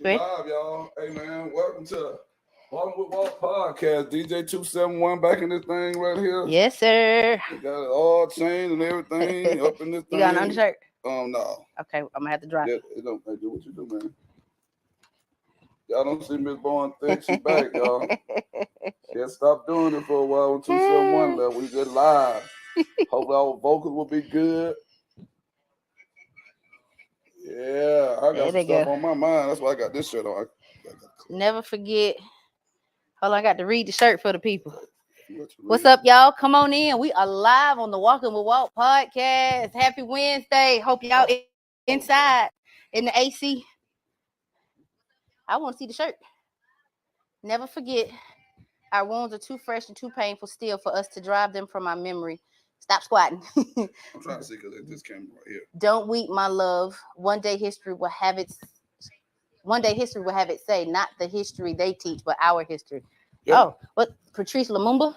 Live, y'all. Hey, man, welcome to Walking with Walt podcast. DJ 271 back in this thing right here. Yes, sir. We got it all changed and everything up in this thing. You got an undershirt? No. Okay, I'm gonna have to drop it. It don't do what you do, man. Y'all don't see Miss Bourne think she back, y'all. She had stopped doing it for a while when 271 left. We just live. Hopefully our vocals will be good. Yeah, I got some stuff on my mind. That's why I got this shirt on. Never forget. Hold on, I got to read the shirt for the people. What's up, y'all? Come on in. We are live on the Walking with Walt podcast. Happy Wednesday. Hope y'all inside in the AC. I want to see the shirt. Never forget, our wounds are too fresh and too painful still for us to drive them from our memory. Stop squatting. I'm trying to see because this camera right here. Don't weep, my love. One day history will have it say, not the history they teach, but our history. Yep. Oh, what? Patrice Lumumba?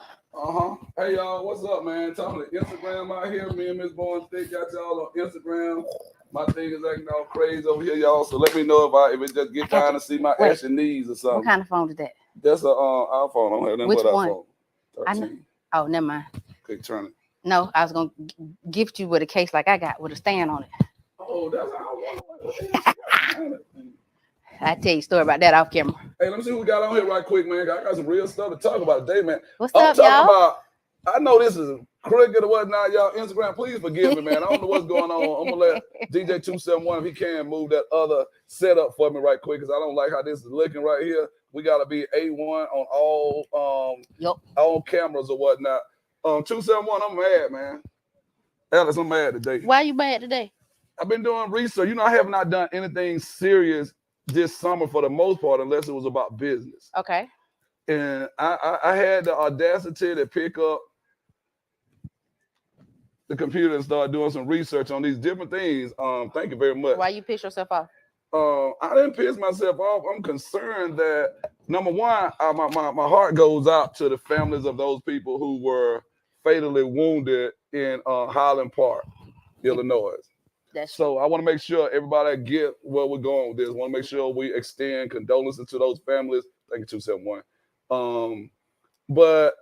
Hey, y'all, what's up, man? Talking to Instagram out here. Me and Miss Bourne THIK got y'all on Instagram. My thing is acting all crazy over here, y'all. So let me know if it just get down to see my ashy knees or something. What kind of phone is that? That's an iPhone. I don't have nothing but iPhone. 13. Oh, never mind. Okay, turn it. No, I was gonna gift you with a case like I got with a stand on it. Oh, that's how I want it. I tell you a story about that off camera. Hey, let me see what we got on here right quick, man. I got some real stuff to talk about today, man. What's up, y'all? I know this is crooked or whatnot, y'all. Instagram, please forgive me, man. I don't know what's going on. I'm gonna let DJ 271, if he can, move that other setup for me right quick, because I don't like how this is looking right here. We gotta be A1 on all cameras or whatnot. 271, I'm mad, man. Alice, I'm mad today. Why you mad today? I've been doing research. You know, I have not done anything serious this summer for the most part, unless it was about business. Okay. And I had the audacity to pick up the computer and start doing some research on these different things. Thank you very much. Why you piss yourself off? I didn't piss myself off. I'm concerned that, number one, my heart goes out to the families of those people who were fatally wounded in Highland Park, Illinois. So I want to make sure everybody get where we're going with this. I want to make sure we extend condolences to those families. Thank you, 271. But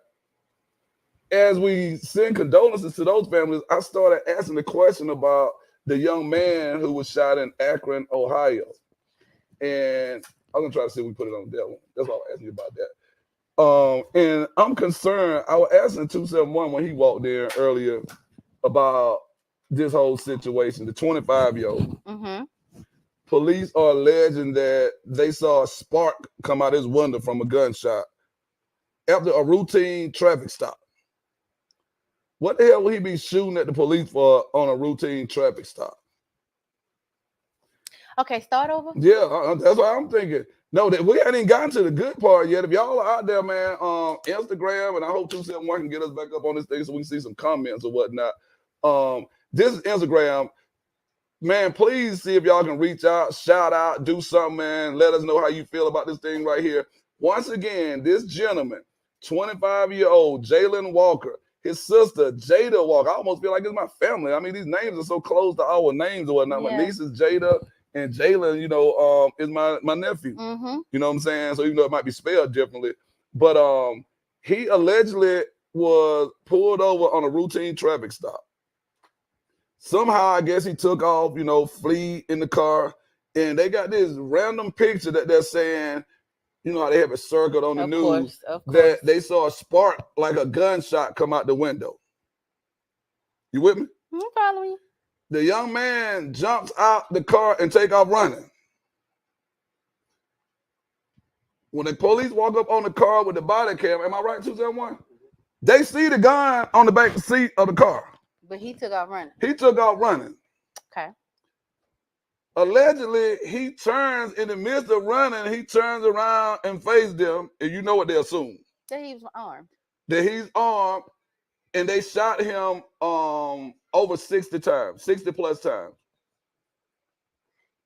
as we send condolences to those families, I started asking the question about the young man who was shot in Akron, Ohio. And I'm going to try to see if we put it on that one. That's why I was asking you about that. And I'm concerned. I was asking 271 when he walked in earlier about this whole situation, the 25-year-old. Mm-hmm. Police are alleging that they saw a spark come out his window from a gunshot after a routine traffic stop. What the hell would he be shooting at the police for on a routine traffic stop? Okay, start over. Yeah, that's what I'm thinking. No, that we hadn't even gotten to the good part yet. If y'all are out there, man, Instagram, and I hope 271 can get us back up on this thing so we can see some comments or whatnot. This is Instagram. Man, please see if y'all can reach out, shout out, do something, man. Let us know how you feel about this thing right here. Once again, this gentleman, 25-year-old Jalen Walker, his sister, Jada Walker. I almost feel like it's my family. I mean, these names are so close to our names or whatnot. Yeah. My niece is Jada, and Jalen, is my nephew. Mm-hmm. You know what I'm saying? So even though it might be spelled differently. But he allegedly was pulled over on a routine traffic stop. Somehow, I guess he took off, flee in the car. And they got this random picture that they're saying, how they have it circled on the news, that they saw a spark like a gunshot come out the window. You with me? I'm following you. The young man jumps out the car and take off running. When the police walk up on the car with the body cam, am I right, 271? They see the gun on the back seat of the car. But he took off running. He took off running. Okay. Allegedly, he turns in the midst of running, he turns around and faces them, and you know what they assume? That he was armed. That he's armed, and they shot him over 60 times, 60 plus times.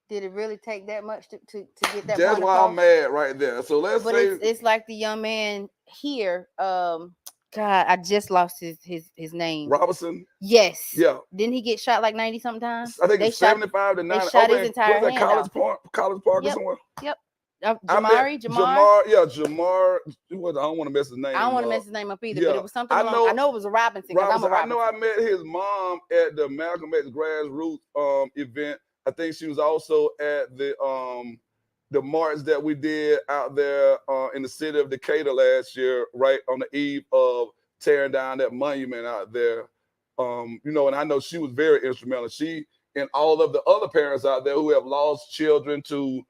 Did it really take that much to get that? That's why I'm mad right there. So let's say it's like the young man here, God, I just lost his name. Robinson. Yes. Yeah. Didn't he get shot like 90 something times? I think They it's shot 75 to 90. shot his entire was that hand College off. Park? College Park or Yep. somewhere? Yep. Jamar. Jamar. Yeah, Jamar. I don't want to mess his name. I don't want to mess his name up either, Yeah. but it was something along. I know it was a Robinson because I'm a Robinson. I know I met his mom at the Malcolm X grassroots event. I think she was also at the march that we did out there in the city of Decatur last year, right on the eve of tearing down that monument out there. You know, and I know she was very instrumental. She and all of the other parents out there who have lost children to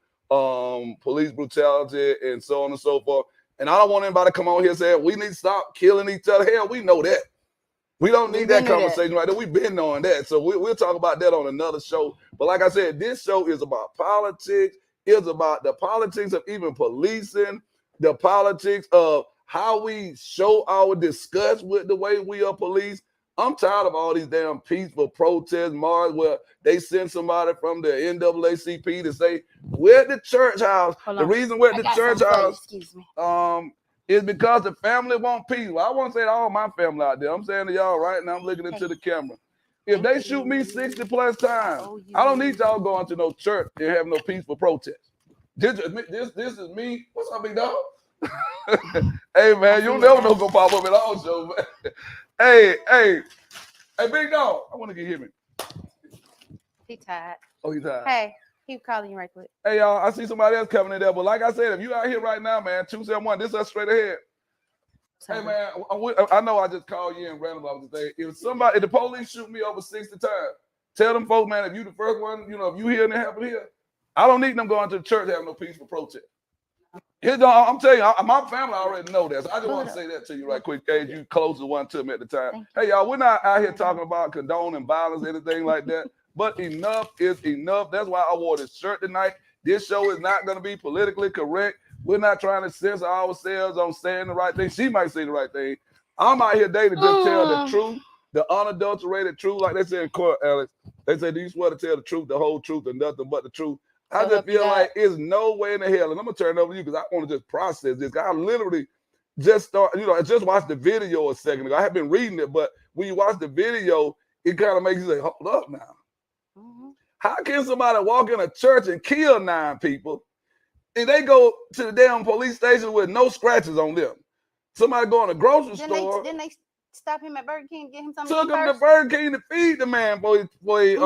police brutality and so on and so forth. And I don't want anybody to come on here saying we need to stop killing each other. Hell, we know that. We don't need that conversation right there. We've been on that. So we'll talk about that on another show. But like I said, this show is about politics. It's about the politics of even policing, the politics of how we show our disgust with the way we are policed. I'm tired of all these damn peaceful protest marches where they send somebody from the NAACP to say, we're at the church house. The reason we're at the church house is because the family want peace. Well, I want to say to all my family out there, I'm saying to y'all right now, I'm looking into the camera. If they shoot me 60 plus times, I don't need y'all going to no church and have no peaceful protest. This is me. What's up, big dog? Hey, man, you'll never know gonna pop up at all show, man. Hey, big dog. I want to get him. He tired. Oh, he's tired. Hey, he calling you right quick. Hey, y'all, I see somebody else coming in there. But like I said, if you out here right now, man, 271, this is us straight ahead. Hey, man, I know I just called you in random. I was saying, if the police shoot me over 60 times, tell them folks, man, if you the first one, you know, if you here and it happen here, I don't need them going to the church having no peaceful protest. I'm telling you, my family already know that. So I just want to say that to you right quick. Hey, you closest one to me at the time. Hey, y'all, we're not out here talking about condoning violence or anything like that. But enough is enough. That's why I wore this shirt tonight. This show is not going to be politically correct. We're not trying to censor ourselves on saying the right thing. She might say the right thing. I'm out here today to just tell the truth, the unadulterated truth. Like they say in court, Alex, they say, do you swear to tell the truth, the whole truth, and nothing but the truth? I just feel like it's no way in the hell, and I'm going to turn it over to you because I want to just process this. I literally just I just watched the video a second ago. I have been reading it, but when you watch the video, it kind of makes you say, hold up now. How can somebody walk in a church and kill 9 people and they go to the damn police station with no scratches on them? Somebody go in a grocery store. Didn't they stop him at Burger King and get him something? Took him to Burger King to feed the man before he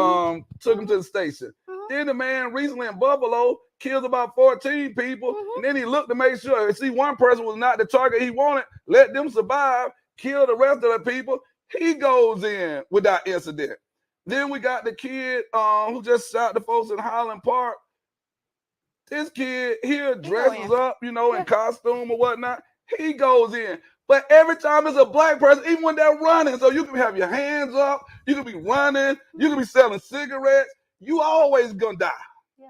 took him to the station. Then the man recently in Buffalo killed about 14 people. And then he looked to make sure, see, one person was not the target he wanted, let them survive, kill the rest of the people. He goes in without incident. Then we got the kid who just shot the folks in Highland Park. This kid here dresses up, you know, in costume or whatnot. He goes in. But every time it's a black person, even when they're running, so you can have your hands up, you can be running, you can be selling cigarettes, you always gonna die. Yeah.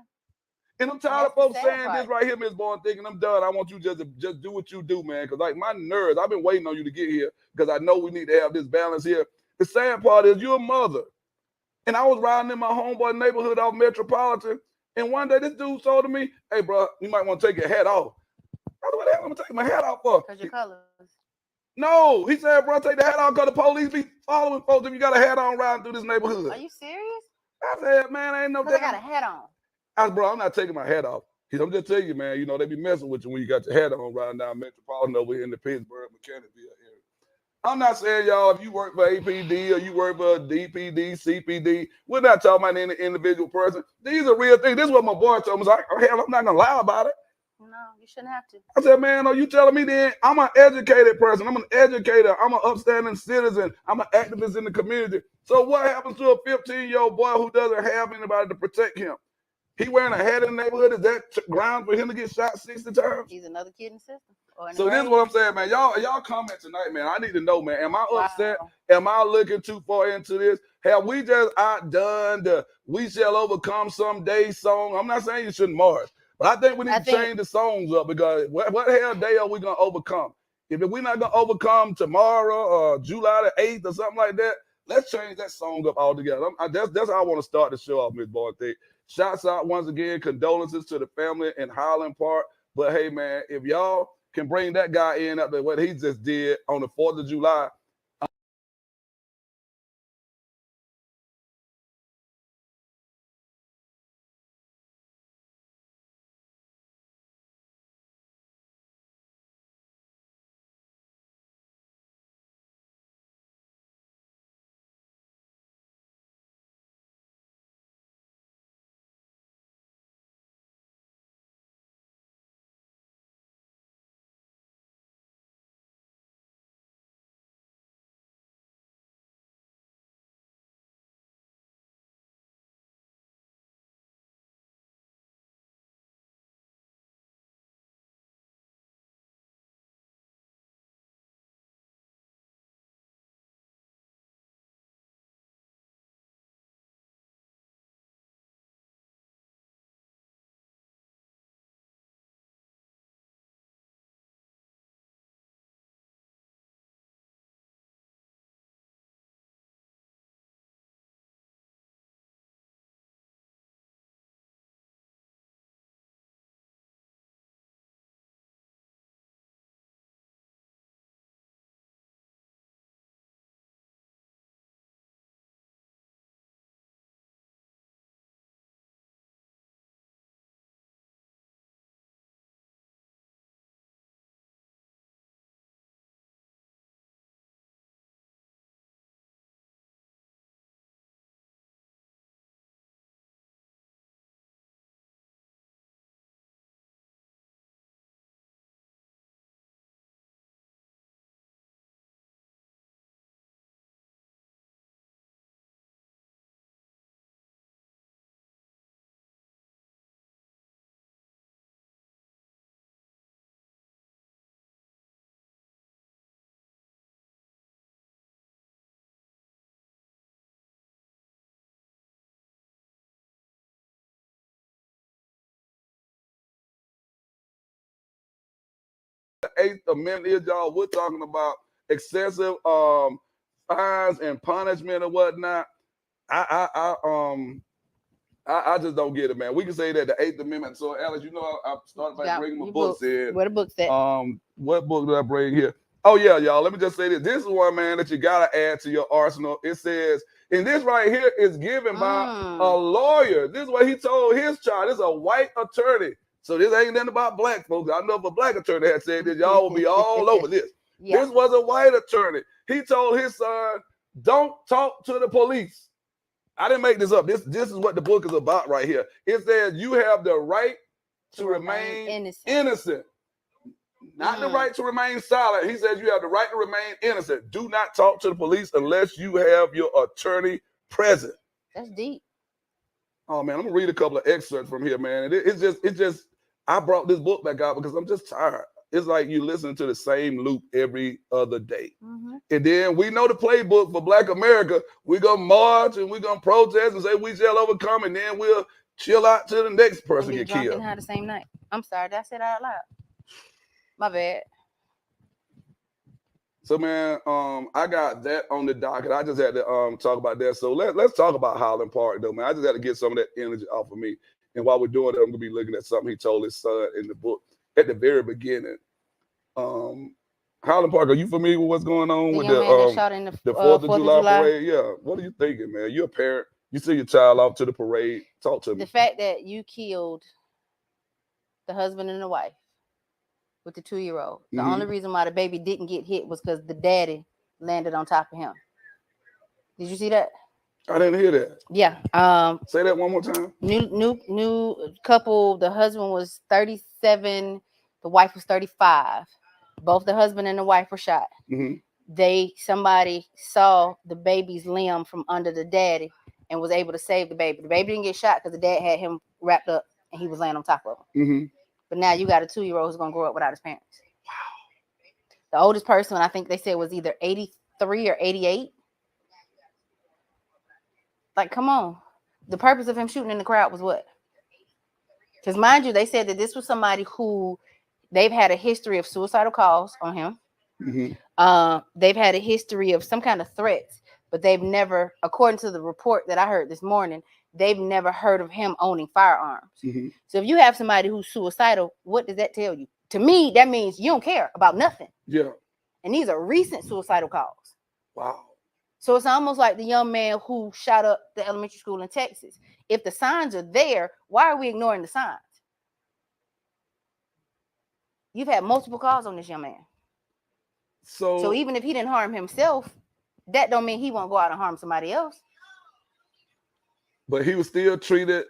And I'm tired of folks saying this right here, Miss Bourne, thinking I'm done. I want you just do what you do, man. Because like my nerves, I've been waiting on you to get here because I know we need to have this balance here. The sad part is you're a mother. And I was riding in my homeboy neighborhood off Metropolitan. And one day this dude told to me, hey, bro, you might want to take your hat off. I said, what the hell am I taking my hat off for? Because your colors. No, he said, bro, take the hat off because the police be following folks if you got a hat on riding through this neighborhood. Are you serious? I said, man, I ain't no damn. I got a hat on. I said, bro, I'm not taking my hat off. I'm just telling you, man, you know, they be messing with you when you got your hat on riding down Metropolitan over here in the Pittsburgh, Mechanicsville area. I'm not saying, y'all, if you work for APD or you work for DPD, CPD, we're not talking about any individual person. These are real things. This is what my boy told me. Like, oh, hell, I'm not going to lie about it. No, you shouldn't have to. I said, man, are you telling me then I'm an educated person? I'm an educator. I'm an upstanding citizen. I'm an activist in the community. So what happens to a 15-year-old boy who doesn't have anybody to protect him? He wearing a hat in the neighborhood. Is that ground for him to get shot 60 times? He's another kid in the system. So this is what I'm saying, man. Y'all comment tonight, man. I need to know, man. Am I upset? Am I looking too far into this? Have we just outdone the "We Shall Overcome Someday" song? I'm not saying you shouldn't march, but I think we need to change the songs up because what hell day are we gonna overcome? If we're not gonna overcome tomorrow or July the 8th or something like that, let's change that song up altogether. That's how I want to start the show off, Miss Bourne. Shouts out once again, condolences to the family in Highland Park. But hey, man, if y'all can bring that guy in after what he just did on the 4th of July. The Eighth Amendment is, y'all. We're talking about excessive fines and punishment and whatnot. I just don't get it, man. We can say that the Eighth Amendment. So, Alex, I started by bringing my books in. Where the books at? What book did I bring here? Oh yeah, y'all. Let me just say this. This is one, man, that you gotta add to your arsenal. It says, and this right here is given by a lawyer. This is what he told his child. This is a white attorney. So this ain't nothing about black folks. I know if a black attorney had said this, y'all will be all over this. Yeah. This was a white attorney. He told his son, don't talk to the police. I didn't make this up. This is what the book is about right here. It says you have the right to remain innocent. Not the right to remain silent. He says you have the right to remain innocent. Do not talk to the police unless you have your attorney present. That's deep. Oh man, I'm gonna read a couple of excerpts from here, man. It's just I brought this book back out because I'm just tired. It's like you listen to the same loop every other day. And then we know the playbook for Black America. We're gonna march and we're gonna protest and say we shall overcome, and then we'll chill out till the next person get killed. And have the same night. I'm sorry, did I say that out loud? My bad. So man, I got that on the docket. I just had to talk about that. So let's talk about Highland Park though, man. I just had to get some of that energy off of me. And while we're doing that, I'm gonna be looking at something he told his son in the book at the very beginning. Highland Park, are you familiar with what's going on with the 4th of July parade? Yeah. What are you thinking, man? You're a parent. You see your child off to the parade. Talk to me. The fact that you killed the husband and the wife with the 2-year-old. The only reason why the baby didn't get hit was because the daddy landed on top of him. Did you see that? I didn't hear that. Yeah. Say that one more time. New couple. The husband was 37. The wife was 35. Both the husband and the wife were shot. Somebody saw the baby's limb from under the daddy and was able to save the baby. The baby didn't get shot because the dad had him wrapped up and he was laying on top of him. But now you got a 2-year-old who's gonna grow up without his parents. Wow. The oldest person, I think they said, was either 83 or 88. Like, come on. The purpose of him shooting in the crowd was what? Because mind you, they said that this was somebody who they've had a history of suicidal calls on him. They've had a history of some kind of threats, but they've never, according to the report that I heard this morning, they've never heard of him owning firearms. So if you have somebody who's suicidal, what does that tell you? To me, that means you don't care about nothing. Yeah. And these are recent suicidal calls. Wow. So it's almost like the young man who shot up the elementary school in Texas. If the signs are there, why are we ignoring the signs? You've had multiple calls on this young man. So even if he didn't harm himself, that don't mean he won't go out and harm somebody else. But he was still treated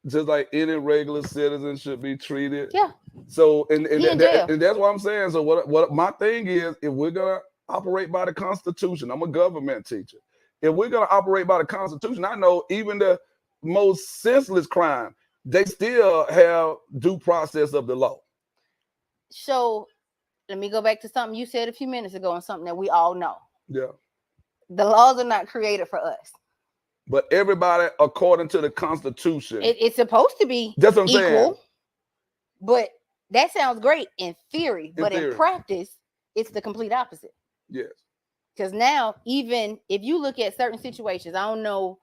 just like any regular citizen should be treated. Yeah. So and jail. And that's what I'm saying. So what my thing is, if we're gonna operate by the Constitution, I'm a government teacher. If we're gonna operate by the Constitution, I know even the most senseless crime, they still have due process of the law. So let me go back to something you said a few minutes ago, and something that we all know. Yeah. The laws are not created for us. But everybody, according to the Constitution, it's supposed to be that's what I'm equal. saying. But that sounds great in theory, but theory. in practice, it's the complete opposite. Yes. Because now, even if you look at certain situations, I don't know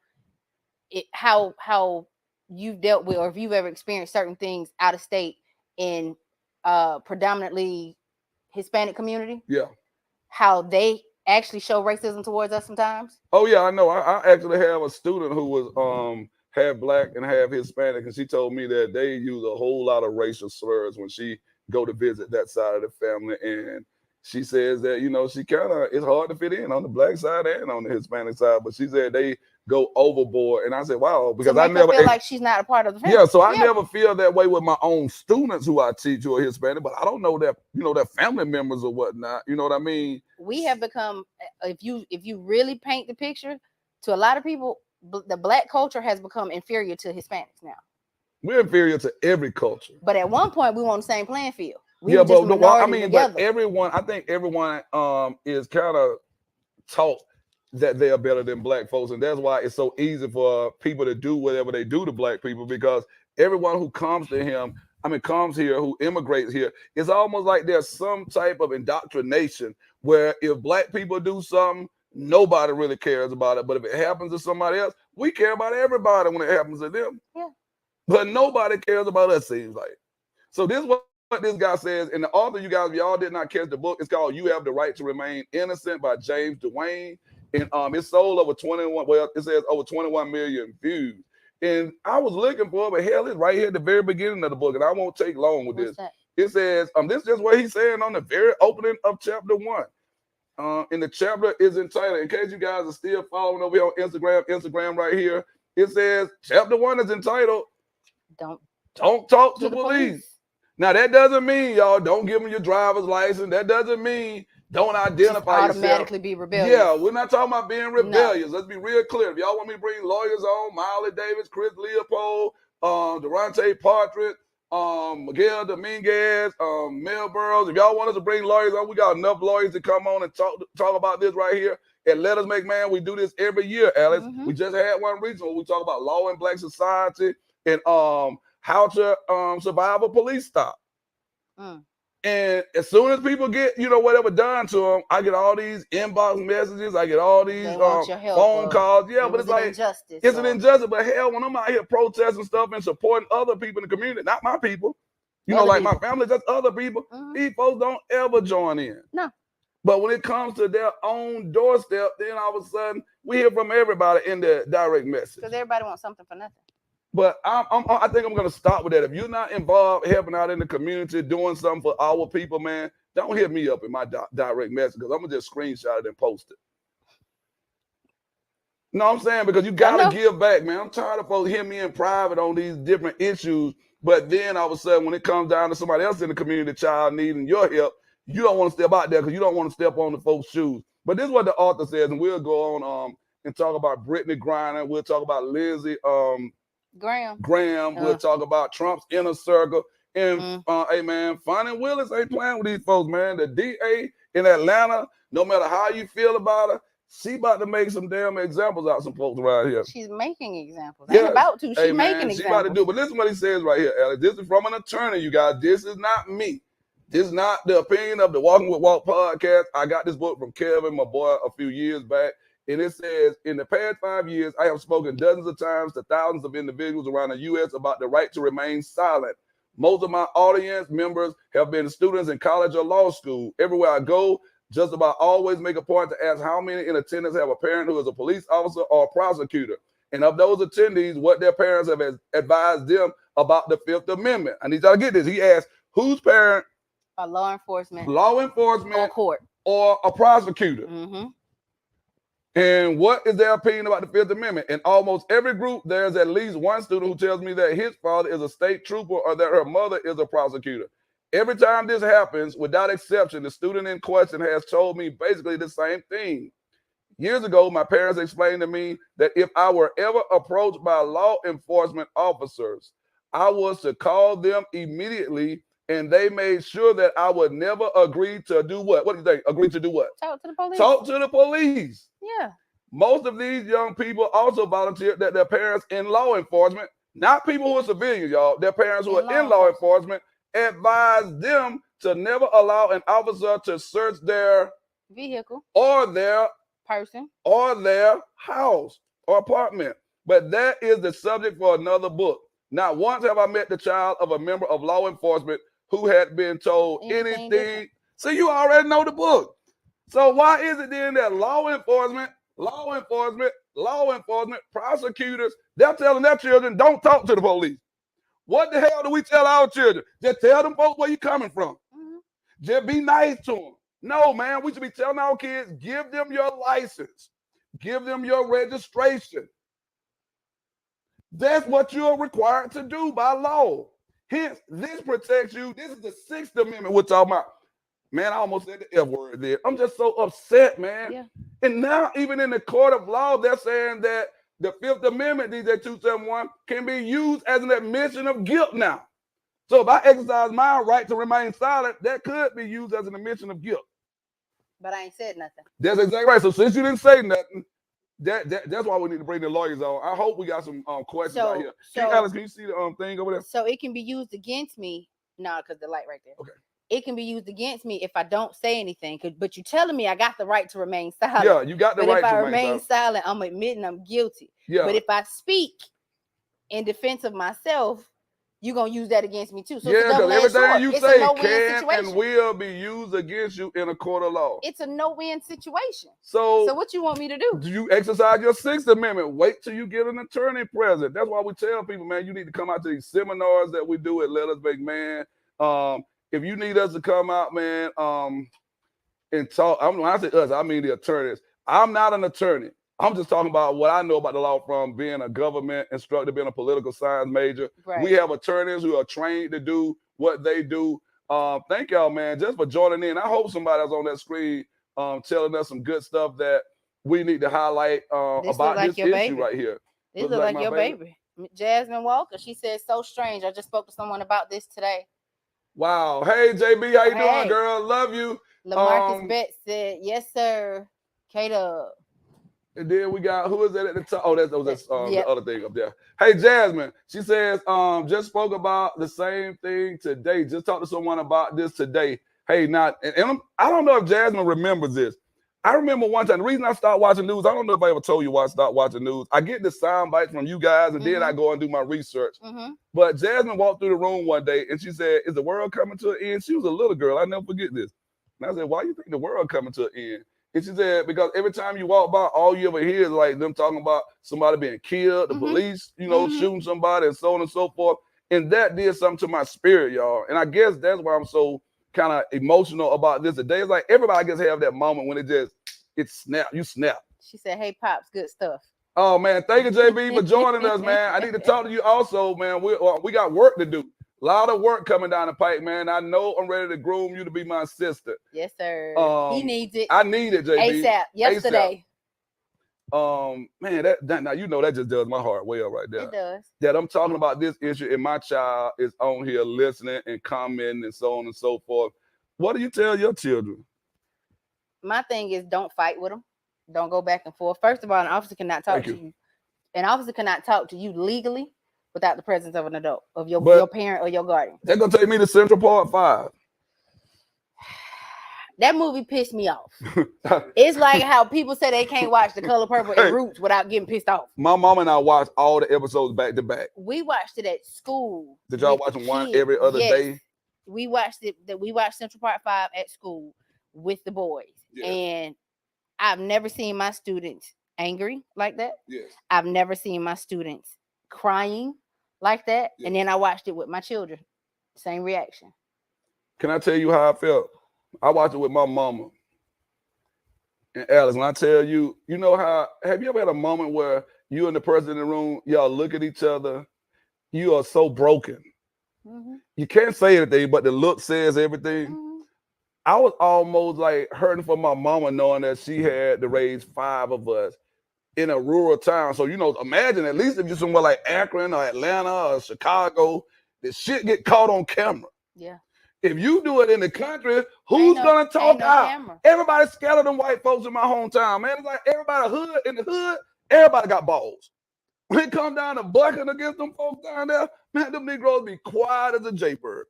how you've dealt with, or if you've ever experienced certain things out of state in predominantly Hispanic community. Yeah. How they actually show racism towards us sometimes. Oh yeah, I know. I actually have a student who was half black and half Hispanic, and she told me that they use a whole lot of racial slurs when she go to visit that side of the family. And she says that, you know, she kind of, it's hard to fit in on the black side and on the Hispanic side, but she said they go overboard. And I said, wow, because I never feel like she's not a part of the family. Yeah, so I never feel that way with my own students who I teach who are Hispanic, but I don't know that, you know, their family members or whatnot. You know what I mean? We have become, if you really paint the picture, to a lot of people, the black culture has become inferior to Hispanics now. We're inferior to every culture. But at one point, we were on the same playing field. Yeah, but I mean, but everyone, I think everyone is kind of taught that they are better than black folks, and that's why it's so easy for people to do whatever they do to black people, because everyone who comes to him, comes here, who immigrates here, it's almost like there's some type of indoctrination where if black people do something, nobody really cares about it, but if it happens to somebody else, we care about everybody when it happens to them. Yeah. But nobody cares about us, seems like. So this is what this guy says, and the author, you guys, if y'all did not catch the book, it's called "You Have the Right to Remain Innocent" by James Duane. And it sold over 21, well, it says over 21 million views. And I was looking for it, but hell, it's right here at the very beginning of the book, and I won't take long with this. It says, this is just what he's saying on the very opening of chapter 1. And the chapter is entitled, in case you guys are still following over here on Instagram right here, it says, chapter 1 is entitled, Don't Talk to Police. Now, that doesn't mean, y'all, don't give them your driver's license. That doesn't mean don't identify yourself. Automatically be rebellious. Yeah, we're not talking about being rebellious. No. Let's be real clear. If y'all want me to bring lawyers on, Miley Davis, Chris Leopold, Durante Partridge, Miguel Dominguez, Mel Burrows, if y'all want us to bring lawyers on, we got enough lawyers to come on and talk about this right here. And Let Us Make Man, we do this every year, Alex. Mm-hmm. We just had one recently. We talk about law in black society and how to survive a police stop. And as soon as people get, whatever done to them, I get all these inbox messages. I get all these phone calls. Yeah, but it's like, it's an injustice. But hell, when I'm out here protesting stuff and supporting other people in the community, not my people, like my family, that's other people, these folks don't ever join in. No. But when it comes to their own doorstep, then all of a sudden, we hear from everybody in the direct message. Because everybody wants something for nothing. But I think I'm going to stop with that. If you're not involved, helping out in the community, doing something for our people, man, don't hit me up in my direct message, because I'm going to just screenshot it and post it. No, I'm saying, because you got to give back, man. I'm tired of folks hitting me in private on these different issues, but then all of a sudden, when it comes down to somebody else in the community, child needing your help, you don't want to step out there because you don't want to step on the folks' shoes. But this is what the author says, and we'll go on and talk about Brittany Griner. We'll talk about Lindsey Graham. We'll talk about Trump's inner circle. And hey man, Fonnie Willis ain't playing with these folks, man. The DA in Atlanta, no matter how you feel about her, she about to make some damn examples out of some folks around here. She's making examples. Yeah. Ain't about to. She's making examples. She about to do. But listen to what he says right here, Alex. This is from an attorney, you guys. This is not me. This is not the opinion of the Walking with Walt podcast. I got this book from Kevin, my boy, a few years back. And it says, in the past 5 years, I have spoken dozens of times to thousands of individuals around the U.S. about the right to remain silent Most of my audience members have been students in college or law school. Everywhere I go, just about always make a point to ask how many in attendance have a parent who is a police officer or a prosecutor. And of those attendees, what their parents have advised them about the Fifth Amendment. I need y'all to get this. He asked, whose parent? A law enforcement. Or court. Or a prosecutor. Mm-hmm. And what is their opinion about the Fifth Amendment? In almost every group, there's at least one student who tells me that his father is a state trooper or that her mother is a prosecutor. Every time this happens, without exception, the student in question has told me basically the same thing. Years ago, my parents explained to me that if I were ever approached by law enforcement officers, I was to call them immediately, and they made sure that I would never agree to do what? What do you think? Agree to do what? Talk to the police. Talk to the police. Yeah. Most of these young people also volunteered that their parents in law enforcement, not people who are civilians, y'all, their parents who are in law enforcement, advised them to never allow an officer to search their vehicle or their person or their house or apartment. But that is the subject for another book. Not once have I met the child of a member of law enforcement who had been told anything. See, you already know the book. So why is it then that law enforcement, prosecutors, they're telling their children, don't talk to the police? What the hell do we tell our children? Just tell them folks where you coming from. Mm-hmm. Just be nice to them. No, man, we should be telling our kids, give them your license. Give them your registration. That's what you're required to do by law. Hence, this protects you. This is the Sixth Amendment we're talking about. Man, I almost said the F word there. I'm just so upset, man. Yeah. And now, even in the court of law, they're saying that the Fifth Amendment, DJ 271, can be used as an admission of guilt now. So if I exercise my right to remain silent, that could be used as an admission of guilt. But I ain't said nothing. That's exactly right. So since you didn't say nothing, that's why we need to bring the lawyers on. I hope we got some questions out here. Alex, can you see the thing over there? So it can be used against me. No, because the light right there. Okay. It can be used against me if I don't say anything. But you're telling me I got the right to remain silent. Yeah, you got the right to remain silent. But if I remain silent, I'm admitting I'm guilty. Yeah. But if I speak in defense of myself, you're going to use that against me too. So yeah, because everything you say can and will be used against you in a court of law. It's a no-win situation. So what you want me to do? Do you exercise your Sixth Amendment? Wait till you get an attorney present. That's why we tell people, man, you need to come out to these seminars that we do at Let Us Make Man. If you need us to come out, man, and talk, when I say us, I mean the attorneys. I'm not an attorney. I'm just talking about what I know about the law from being a government instructor, being a political science major. Right. We have attorneys who are trained to do what they do. Thank y'all, man, just for joining in. I hope somebody's on that screen telling us some good stuff that we need to highlight about this issue right here. This looks like your baby. Jasmine Walker, she said, so strange. I just spoke to someone about this today. Wow. Hey, JB, how you doing, girl? Love you. LaMarcus Betts said, yes, sir. K-Dub. And then we got, who is that at the top? Oh, that's the other thing up there. Hey, Jasmine, she says, just spoke about the same thing today. Just talked to someone about this today. Hey, I don't know if Jasmine remembers this. I remember one time, the reason I stopped watching news, I don't know if I ever told you why I stopped watching news. I get the sound bites from you guys, and then I go and do my research. But Jasmine walked through the room one day, and she said, is the world coming to an end? She was a little girl. I never forget this. And I said, why do you think the world coming to an end? And she said, because every time you walk by, all you ever hear is like them talking about somebody being killed, the police, shooting somebody, and so on and so forth. And that did something to my spirit, y'all. And I guess that's why I'm so kind of emotional about this today. It's like everybody, I guess, have that moment when it snap. You snap. She said, hey, Pops, good stuff. Oh, man. Thank you, JB, for joining us, man. I need to talk to you also, man. We got work to do. A lot of work coming down the pipe, man. I know I'm ready to groom you to be my sister. Yes, sir. He needs it. I need it, JB. ASAP. Yesterday. Man, that now you know that just does my heart well right there. It does. That I'm talking about this issue, and my child is on here listening and commenting and so on and so forth. What do you tell your children? My thing is, don't fight with them. Don't go back and forth. First of all, an officer cannot talk to you. An officer cannot talk to you legally without the presence of an adult, of your parent or your guardian. They're gonna take me to Central Park 5. That movie pissed me off. It's like how people say they can't watch The Color Purple and Roots without getting pissed off. My mom and I watched all the episodes back to back. We watched it at school. Did y'all watch them one every other day? We watched it. We watched Central Park 5 at school with the boys, and I've never seen my students angry like that. Yes. I've never seen my students crying like that. Yes. And then I watched it with my children. Same reaction. Can I tell you how I felt? I watched it with my mama and Alice. When I tell you, you know how, have you ever had a moment where you and the person in the room, y'all look at each other, you are so broken. Mm-hmm. You can't say anything, but the look says everything. Mm-hmm. I was almost like hurting for my mama knowing that she had to raise 5 of us in a rural town. So, you know, imagine at least if you're somewhere like Akron or Atlanta or Chicago, the shit get caught on camera. Yeah. If you do it in the country, who's gonna talk out? Camera. Everybody's scared of them white folks in my hometown, man. It's like everybody hood in the hood, everybody got balls. When it come down to bucking against them folks down there, man, them Negroes be quiet as a jaybird.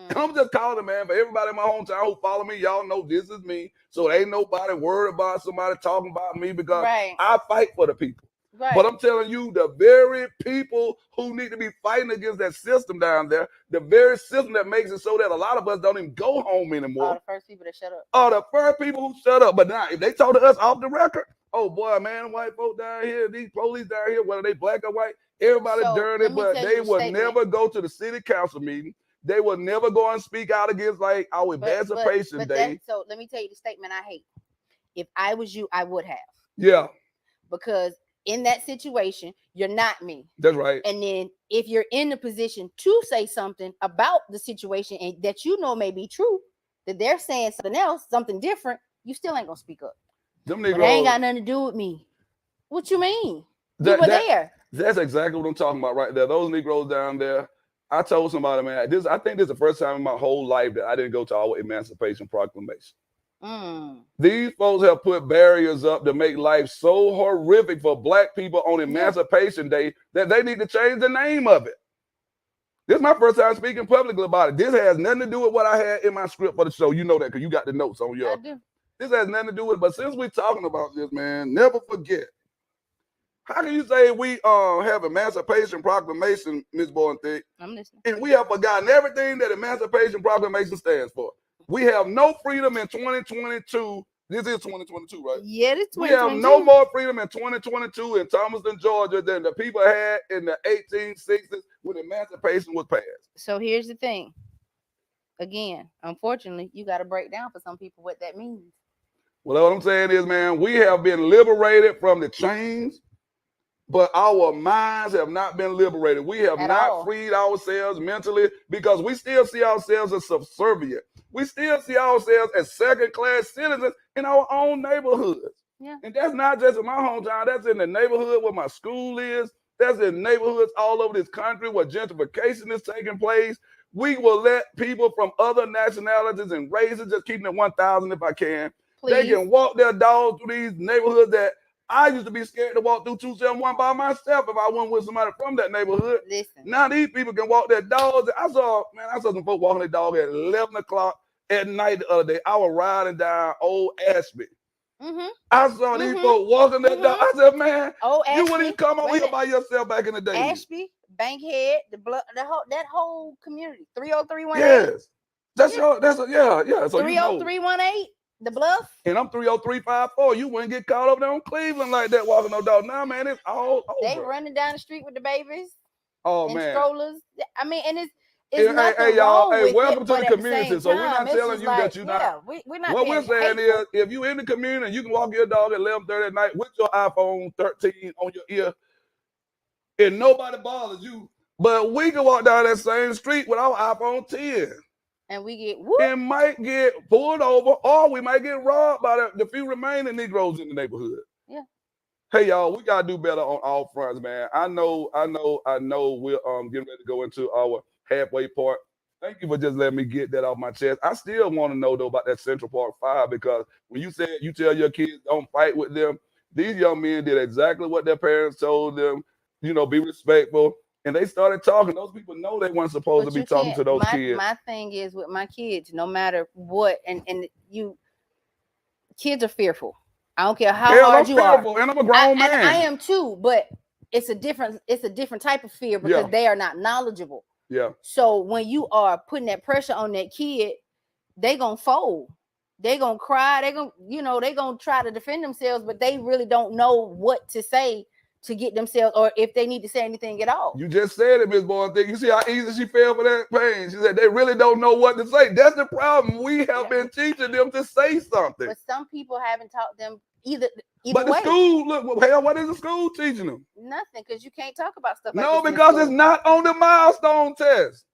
And I'm just calling, man, for everybody in my hometown who follow me, y'all know this is me. So ain't nobody worried about somebody talking about me because I fight for the people. Right. But I'm telling you, the very people who need to be fighting against that system down there, the very system that makes it so that a lot of us don't even go home anymore. All the first people that shut up. Are the first people who shut up. But now, if they told us off the record, oh boy, man, white folk down here, these police down here, whether they black or white, everybody dirty, but they will never go to the city council meeting. They will never go and speak out against like our Emancipation Day. So let me tell you the statement I hate. If I was you, I would have. Yeah. Because in that situation, you're not me. That's right. And then if you're in the position to say something about the situation and that you know may be true, that they're saying something else, something different, you still ain't gonna speak up. Them Negroes, but they ain't got nothing to do with me. What you mean? You were there. That's exactly what I'm talking about right there. Those Negroes down there. I told somebody, man, I think this is the first time in my whole life that I didn't go to our Emancipation Proclamation. These folks have put barriers up to make life so horrific for black people on Emancipation Day that they need to change the name of it. This is my first time speaking publicly about it. This has nothing to do with what I had in my script for the show. You know that because you got the notes on your. I do. This has nothing to do with it. But since we're talking about this, man, never forget. How can you say we have Emancipation Proclamation, Ms. THIK? I'm listening. And we have forgotten everything that Emancipation Proclamation stands for. We have no freedom in 2022. This is 2022, right? Yeah, it's 2022. We have no more freedom in 2022 in Thomaston, Georgia than the people had in the 1860s when emancipation was passed. So here's the thing. Again, unfortunately, you got to break down for some people what that means. Well, what I'm saying is, man, we have been liberated from the chains, but our minds have not been liberated. We have not freed ourselves mentally because we still see ourselves as subservient. We still see ourselves as second-class citizens in our own neighborhoods. Yeah. And that's not just in my hometown. That's in the neighborhood where my school is. That's in neighborhoods all over this country where gentrification is taking place. We will let people from other nationalities and races, just keeping it 1,000 if I can. Please. They can walk their dogs through these neighborhoods that I used to be scared to walk through 271 by myself if I went with somebody from that neighborhood. Listen. Now these people can walk their dogs. I saw some folks walking their dog at 11 o'clock at night the other day. I was riding down Old Ashby. Mm-hmm. I saw these folks walking their dog. I said, man, you wouldn't even come over here by yourself back in the day. Ashby, Bankhead, that whole community. 30318. Yes. That's So 30318. The Bluff? And I'm 30354. You wouldn't get caught up there on Cleveland like that walking no dog. Nah, man, it's all over. They running down the street with the babies. Oh, man. Strollers. I mean, and it's hey, y'all. Hey, welcome to the community. So we're not telling you that you're not. We're not. What we're saying is, if you're in the community, you can walk your dog at 11:30 at night with your iPhone 13 on your ear, and nobody bothers you. But we can walk down that same street with our iPhone 10. And we get and might get pulled over, or we might get robbed by the few remaining Negroes in the neighborhood. Yeah. Hey, y'all, we gotta do better on all fronts, man. I know. We're getting ready to go into our halfway part. Thank you for just letting me get that off my chest. I still want to know though about that Central Park 5 because when you said you tell your kids don't fight with them, these young men did exactly what their parents told them. You know, be respectful. And they started talking. Those people know they weren't supposed to be talking to those kids. My thing is with my kids, no matter what, and you kids are fearful. I don't care how Hell, I'm hard you are. fearful, and I'm a grown man. And I am too, but it's a different type of fear because they are not knowledgeable. Yeah. So when you are putting that pressure on that kid, they gonna fold. They gonna cry. They gonna try to defend themselves, but they really don't know what to say to get themselves, or if they need to say anything at all. You just said it, Miss Boyd. You see how easy she fell for that pain. She said they really don't know what to say. That's the problem. We have been teaching them to say something. But some people haven't taught them either but the way. School, look, hell, what is the school teaching them? Nothing, because you can't talk about stuff like no, this. Because it's not on the milestone test.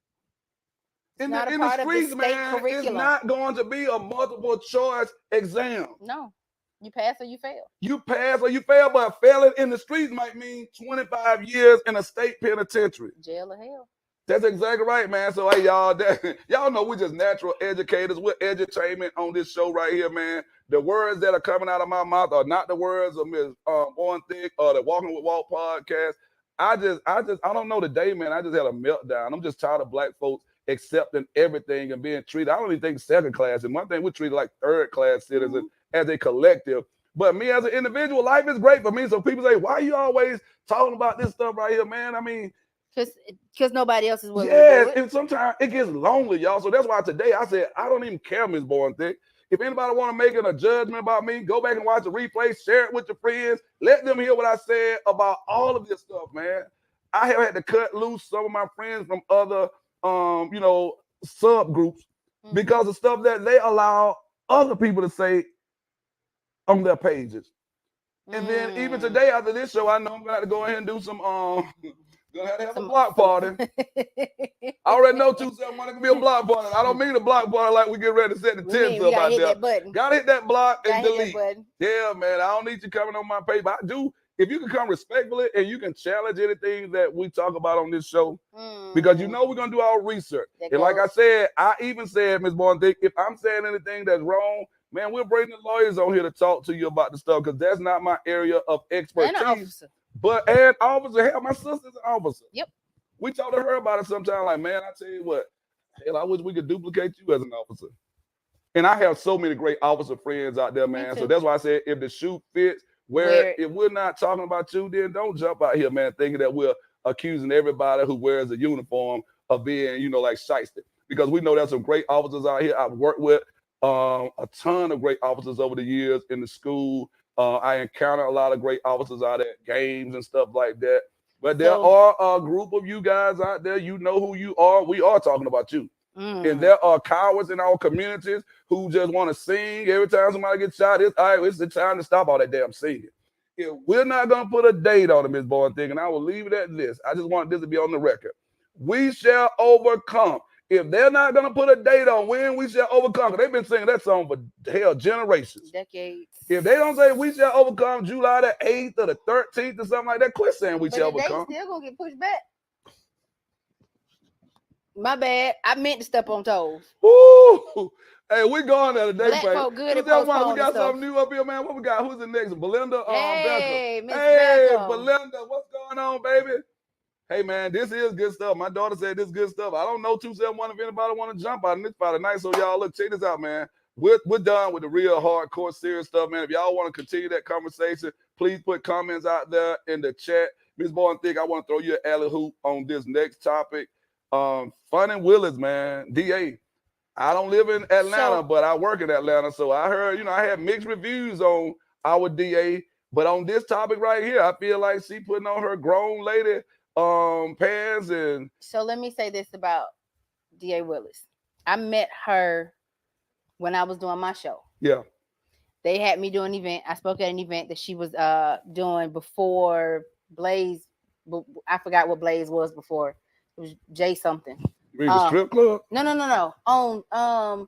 In not the streets, man, it's not going to be a multiple choice exam. No. You pass or you fail. You pass or you fail, but failing in the streets might mean 25 years in a state penitentiary. Jail or hell. That's exactly right, man. So, hey, y'all, y'all know we're just natural educators. We're edutainment on this show right here, man. The words that are coming out of my mouth are not the words of Ms. THIK or the Walking with Walt podcast. I don't know today, man. I just had a meltdown. I'm just tired of black folks accepting everything and being treated. I don't even think second class. And one thing, we're treated like third class citizens as a collective. But me as an individual, life is great for me. So people say, why are you always talking about this stuff right here, man? I mean, because nobody else is willing to do it. And sometimes it gets lonely, y'all. So that's why today I said, I don't even care, Ms. THIK. If anybody want to make a judgment about me, go back and watch the replay, share it with your friends. Let them hear what I said about all of this stuff, man. I have had to cut loose some of my friends from other subgroups because of stuff that they allow other people to say on their pages. And then even today after this show, I know I'm gonna have to go ahead and do some gonna have a block party. I already know 271 can be a block party. I don't mean a block party like we get ready to set the tents up out there. Gotta hit that block and delete. Yeah, man. I don't need you coming on my page, but I do. If you can come respectfully and you can challenge anything that we talk about on this show, because you know we're gonna do our research. And like I said, I even said, Ms. THIK, if I'm saying anything that's wrong, man, we'll bring the lawyers on here to talk to you about the stuff, because that's not my area of expertise. And an officer. But an officer, hell, my sister's an officer. Yep. We talk to her about it sometime, like, man, I tell you what, hell, I wish we could duplicate you as an officer. And I have so many great officer friends out there, man. So that's why I said, if the shoe fits, if we're not talking about you, then don't jump out here, man, thinking that we're accusing everybody who wears a uniform of being, like shyster. Because we know there's some great officers out here. I've worked with a ton of great officers over the years in the school. I encounter a lot of great officers out at games and stuff like that. But there are a group of you guys out there, you know who you are. We are talking about you. And there are cowards in our communities who just want to sing every time somebody gets shot. It's the time to stop all that damn singing. If we're not going to put a date on it, Ms. THIK, and I will leave it at this. I just want this to be on the record. We shall overcome. If they're not going to put a date on when we shall overcome, because they've been singing that song for generations. Decades. If they don't say we shall overcome July the 8th or the 13th or something like that, quit saying we shall overcome. They still going to get pushed back. My bad. I meant to step on toes. Woo! Hey, we're going there today, Black folk good at we got something new up here, man. What we got? Who's the next? Belinda Hey, Becker. Hey, Belinda, what's going on, baby? Hey, man, this is good stuff. My daughter said this is good stuff. I don't know 271 if anybody want to jump out on this Friday night. So, y'all, look, check this out, man. We're done with the real hardcore serious stuff, man. If y'all want to continue that conversation, please put comments out there in the chat. Ms. THIK, I want to throw you an alley hoop on this next topic. Fun and Willis, man. DA. I don't live in Atlanta, but I work in Atlanta. So I heard, I had mixed reviews on our DA. But on this topic right here, I feel like she putting on her grown lady pants. And so let me say this about DA Willis. I met her when I was doing my show. Yeah. They had me do an event. I spoke at an event that she was doing before Blaze. I forgot what Blaze was before. It was J something. You mean the strip club? No. On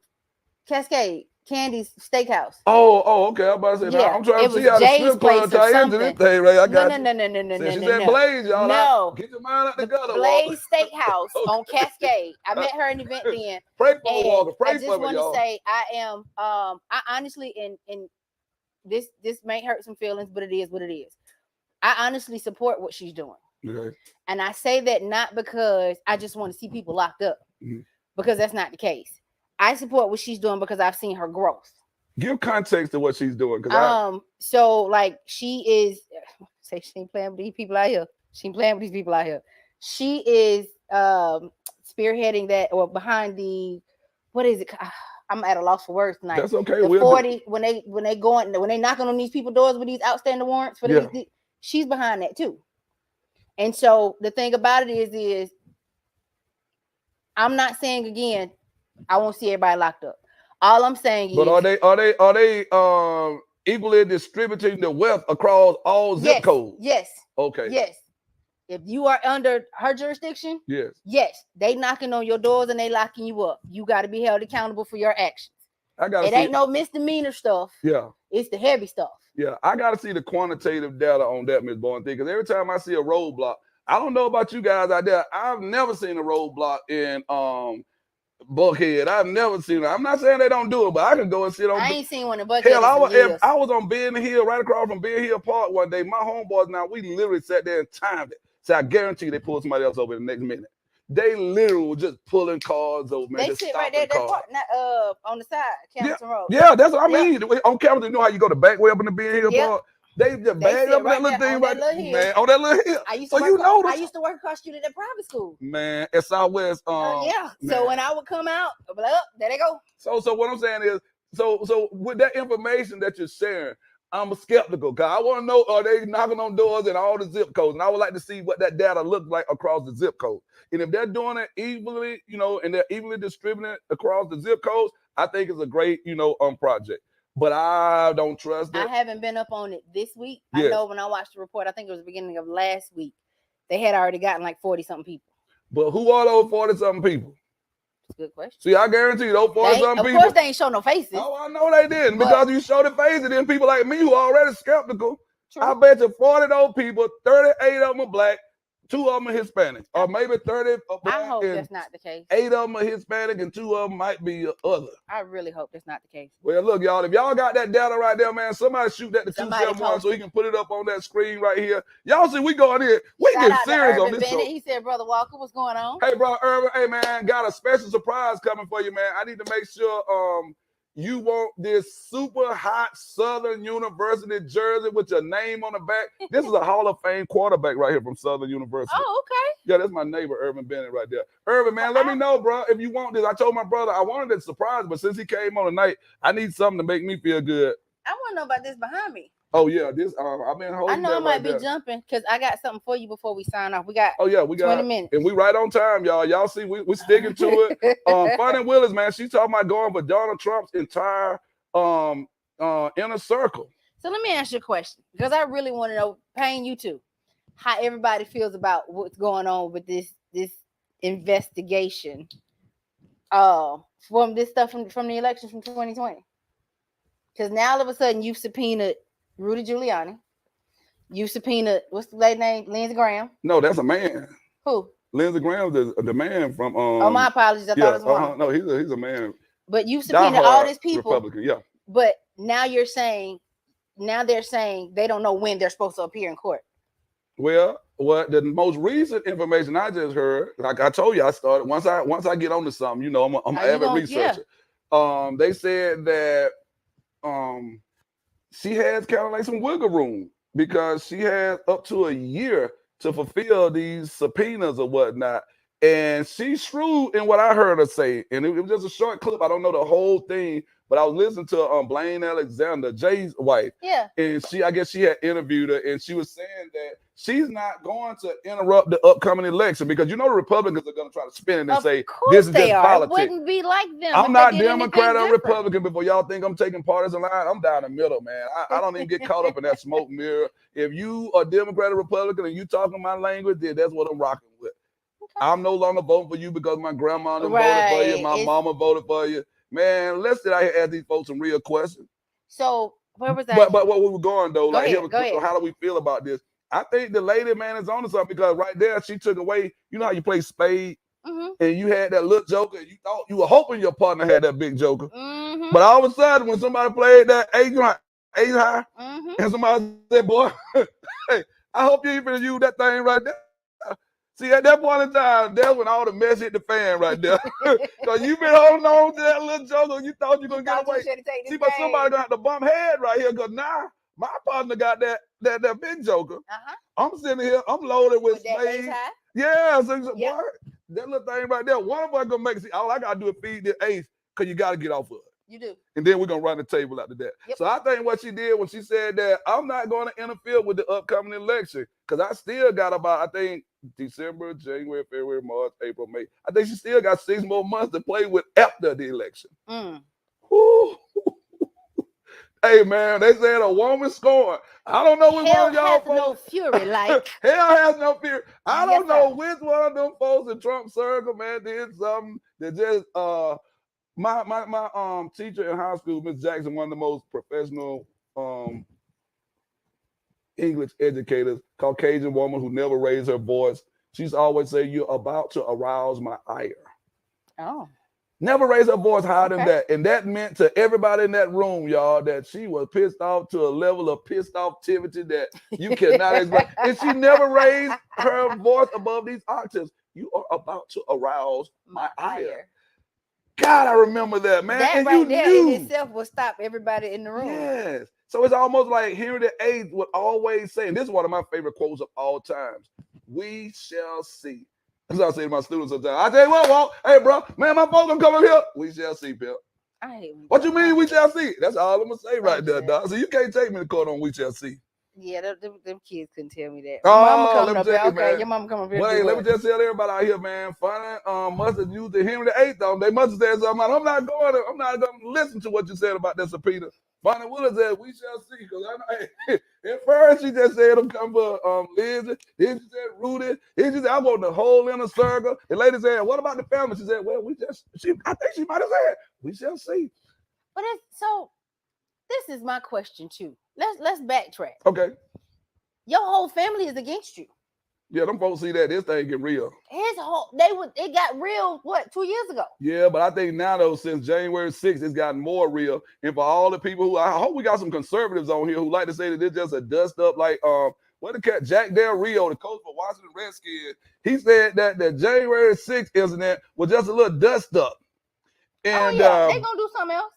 Cascade, Candy's Steakhouse. Oh, okay. I'm about to say, I'm trying to see how the strip club tie into this thing, right? I got No. She said Blaze, y'all. No. Get your mind out the gutter. Blaze Steakhouse on Cascade. I met her at an event then. Pray for her, Walker. Pray for her, y'all. I just want to say I am, I honestly, and this may hurt some feelings, but it is what it is. I honestly support what she's doing. Okay. And I say that not because I just want to see people locked up, because that's not the case. I support what she's doing because I've seen her growth. Give context to what she's doing, because so like she is say she ain't playing with these people out here. She ain't playing with these people out here. She is spearheading that, or behind the, what is it? I'm at a loss for words tonight. That's okay. The 40 when they knocking on these people's doors with these outstanding warrants for these, she's behind that too. And so the thing about it is I'm not saying, again, I won't see everybody locked up. All I'm saying but is, are they equally distributing the wealth across all zip codes? Yes. Okay. Yes. If you are under her jurisdiction, yes, they knocking on your doors and they locking you up. You got to be held accountable for your actions. It ain't no misdemeanor stuff. Yeah. It's the heavy stuff. Yeah. I got to see the quantitative data on that, Ms. Bowen, because every time I see a roadblock, I don't know about you guys out there, I've never seen a roadblock in Buckhead. I've never seen it. I'm not saying they don't do it, but I can go and sit on. I ain't seen one in Buckhead. Hell, I was on Ben Hill, right across from Ben Hill Park one day. My homeboys, now, we literally sat there and timed it. So I guarantee they pull somebody else over the next minute. They literally were just pulling cars over, man. They sit right there, on the side, Campbellton Road. Yeah, that's what I mean. On Campbellton, you know how you go the back way up in the Ben Hill Park? They just bagged up that little thing right there, man. On that little hill. I used to work across the street at that private school. Man, at Southwest. Yeah. So when I would come out, I'd be like, oh, there they go. So what I'm saying is, so with that information that you're sharing, I'm skeptical, because I want to know, are they knocking on doors in all the zip codes? And I would like to see what that data looks like across the zip code. And if they're doing it evenly, and they're evenly distributing it across the zip codes, I think it's a great, project. But I don't trust it. I haven't been up on it this week. Yes. I know when I watched the report, I think it was the beginning of last week, they had already gotten like 40-something people. But who are those 40-something people? Good question. See, I guarantee you, those 40-something people. Of course, they ain't show no faces. Oh, I know they didn't. Because you show the faces, then people like me who are already skeptical. True. I bet you 40 of those people, 38 of them are black, 2 of them are Hispanic, or maybe 30 are black. I hope that's not the case. 8 of them are Hispanic, and 2 of them might be other. I really hope that's not the case. Well, look, y'all, if y'all got that data right there, man, somebody shoot that to 271 so he can put it up on that screen right here. Y'all see, we going in. We get serious on this. He said, Brother Walker, what's going on? Hey, Brother Irvin, hey, man, got a special surprise coming for you, man. I need to make sure you want this super hot Southern University jersey with your name on the back. This is a Hall of Fame quarterback right here from Southern University. Oh, okay. Yeah, that's my neighbor, Irvin Bennett, right there. Irvin, man, let me know, bro, if you want this. I told my brother I wanted it surprise, but since he came on tonight, I need something to make me feel good. I want to know about this behind me. Oh, yeah, this, I've been holding. I know I might be jumping, because I got something for you before we sign off. We got 20 minutes. And we right on time, y'all. Y'all see, we sticking to it. Funny Willis, man, she talking about going for Donald Trump's entire inner circle. So let me ask you a question, because I really want to know, Payne, you too, how everybody feels about what's going on with this investigation from this stuff from the elections from 2020. Because now all of a sudden you've subpoenaed Rudy Giuliani. You subpoenaed, what's the lady name? Lindsey Graham. No, that's a man. Who? Lindsey Graham is the man from oh, my apologies. I thought it was wrong. No, he's a man. But you subpoenaed all these people. Republican, yeah. But now they're saying they don't know when they're supposed to appear in court. Well, the most recent information I just heard, like I told you, I started once I get onto something, I'm an avid researcher. Yeah. They said that she has kind of like some wiggle room, because she has up to a year to fulfill these subpoenas or whatnot. And she's shrewd in what I heard her say. And it was just a short clip. I don't know the whole thing, but I was listening to Blaine Alexander, Jay's wife. Yeah. And I guess she had interviewed her, and she was saying that she's not going to interrupt the upcoming election, because the Republicans are going to try to spin it and say this is just politics. It wouldn't be like them. I'm not Democrat or Republican. Before y'all think I'm taking partisan line, I'm down the middle, man. I don't even get caught up in that smoke mirror. If you are Democrat or Republican and you talking my language, then that's what I'm rocking with. Okay. I'm no longer voting for you because my grandma voted for you, my mama voted for you. Man, let's sit out here and ask these folks some real questions. So where was that? But what we were going though, go ahead. How do we feel about this? I think the lady, man, is on to something, because right there she took away. You know how you play spade, and you had that little joker. You thought you were hoping your partner had that big joker, but all of a sudden when somebody played that eight high, and somebody said, "Boy, hey, I hope you even use that thing right there." See, at that point in time, that's when all the mess hit the fan right there. Because you been holding on to that little joker. You thought you were going to get away. See, but somebody going to have to bump head right here because now my partner got that big joker. I'm sitting here, I'm loaded with spades. Yeah, so boy, that little thing right there, one of us going to make it. See, all I got to do is feed the ace because you got to get off of it. You do. And then we're going to run the table after that. So I think what she did when she said that I'm not going to interfere with the upcoming election because I still got about, I think, December, January, February, March, April, May. I think she still got 6 more months to play with after the election. Hey, man, they said a woman scorned. I don't know which one of y'all folks. No fury, like. Hell has no fury. I don't know which one of them folks in Trump circle, man, did something that just, my teacher in high school, Miss Jackson, one of the most professional English educators, Caucasian woman who never raised her voice. She's always say, "You're about to arouse my ire." Oh. Never raised her voice higher than that. And that meant to everybody in that room, y'all, that she was pissed off to a level of pissed offtivity that you cannot explain. And she never raised her voice above these octaves. You are about to arouse my ire. God, I remember that, man. That and right you there knew. in itself will stop everybody in the room. Yes. So it's almost like Henry VIII would always say, and this is one of my favorite quotes of all times, "We shall see." That's what I say to my students sometimes. I tell you what, Walt, hey, bro, man, my folks gonna come up here. We shall see, Pimp. I hate what you mean we shall see? That's all I'm gonna say right there, dog. So you can't take me to court on we shall see. Yeah, them kids couldn't tell me that. Oh, mama coming up here. Okay, your mama coming up here. Wait, let me just tell everybody out here, man. Funny must have used the Henry VIII on. They must have said something. I'm not going to listen to what you said about that subpoena. Bonnie Willis said, "We shall see." Because I know at first she just said I'm coming for Lizzie. Then she said Rudy. Then she said I want the whole inner circle. The lady said, "What about the family?" She said, "Well, I think she might have said, we shall see." But this is my question too. Let's backtrack. Okay. Your whole family is against you. Yeah, them folks see that this thing get real. It got real, 2 years ago? Yeah, but I think now though, since January 6th, it's gotten more real. And for all the people I hope we got some conservatives on here who like to say that it's just a dust up, like what the cat Jack Del Rio, the coach for Washington Redskins, he said that the January 6th incident was just a little dust up. And they gonna do something else.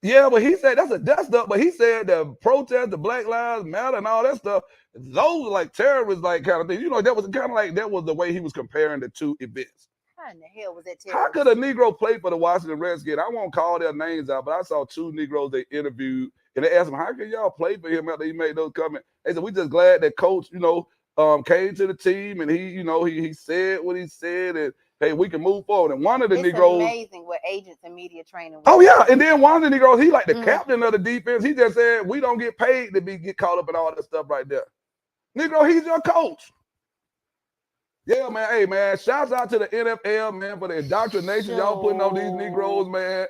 Yeah, but he said that's a dust up. But he said the protest, the Black Lives Matter, and all that stuff, those are like terrorist like kind of thing. You know, that was kind of like that was the way he was comparing the two events. How in the hell was that terrorist? How could a Negro play for the Washington Redskins? I won't call their names out, but I saw 2 Negroes they interviewed, and they asked them, "How can y'all play for him after he made those comments?" They said, "We just glad that coach, came to the team and he said what he said and." Hey, we can move forward. And one of the Negroes. It's amazing what agents and media training. Oh, yeah. And then one of the Negroes, he like the captain of the defense. He just said, we don't get paid to get caught up in all that stuff right there. Negro, he's your coach. Yeah, man. Hey, man. Shouts out to the NFL, man, for the indoctrination y'all putting on these Negroes, man.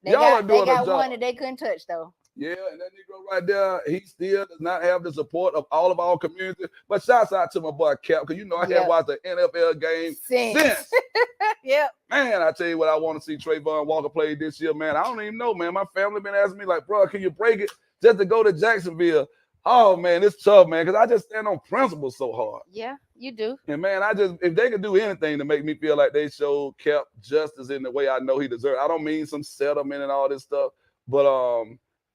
Y'all are doing a job. They got one that they couldn't touch, though. Yeah, and that Negro right there, he still does not have the support of all of our community. But shouts out to my boy Cap, because I have watched the NFL game since. Yep. Man, I tell you what, I want to see Trayvon Walker play this year, man. I don't even know, man. My family been asking me, like, bro, can you break it just to go to Jacksonville? Oh, man, it's tough, man, because I just stand on principle so hard. Yeah, you do. And, man, if they could do anything to make me feel like they showed Cap justice in the way I know he deserves, I don't mean some settlement and all this stuff, but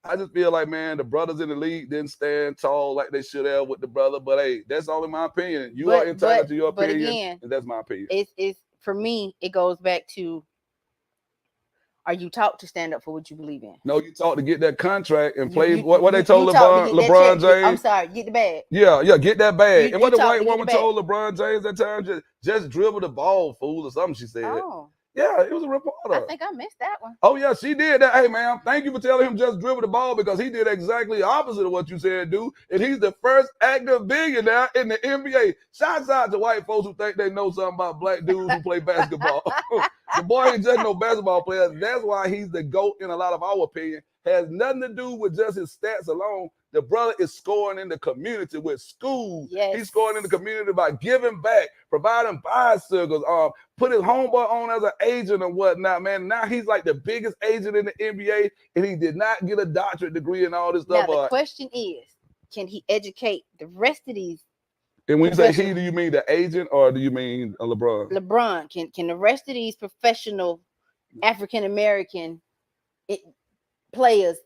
I just feel like, man, the brothers in the league didn't stand tall like they should have with the brother. But, hey, that's only my opinion. You are entitled to your opinion, again, and that's my opinion. It's for me, it goes back to, are you taught to stand up for what you believe in? No, you taught to get that contract and play what they told LeBron James. I'm sorry, get the bag. Yeah, get that bag. And what the white woman told LeBron James that time, just dribble the ball, fool, or something she said. Oh. Yeah, it was a reporter. I think I missed that one. Oh, yeah, she did that. Hey, man, thank you for telling him just dribble the ball because he did exactly opposite of what you said, dude. And he's the first active billionaire in the NBA. Shouts out to white folks who think they know something about black dudes who play basketball. The boy ain't just no basketball player. That's why he's the GOAT in a lot of our opinion. Has nothing to do with just his stats alone. The brother is scoring in the community with schools. Yes. He's scoring in the community by giving back, providing bicycles, put his homeboy on as an agent and whatnot, man. Now he's like the biggest agent in the NBA, and he did not get a doctorate degree and all this stuff. Now the question is, can he educate the rest of these And when you say he, professional- do you mean the agent or do you mean LeBron? LeBron, can the rest of these professional African American players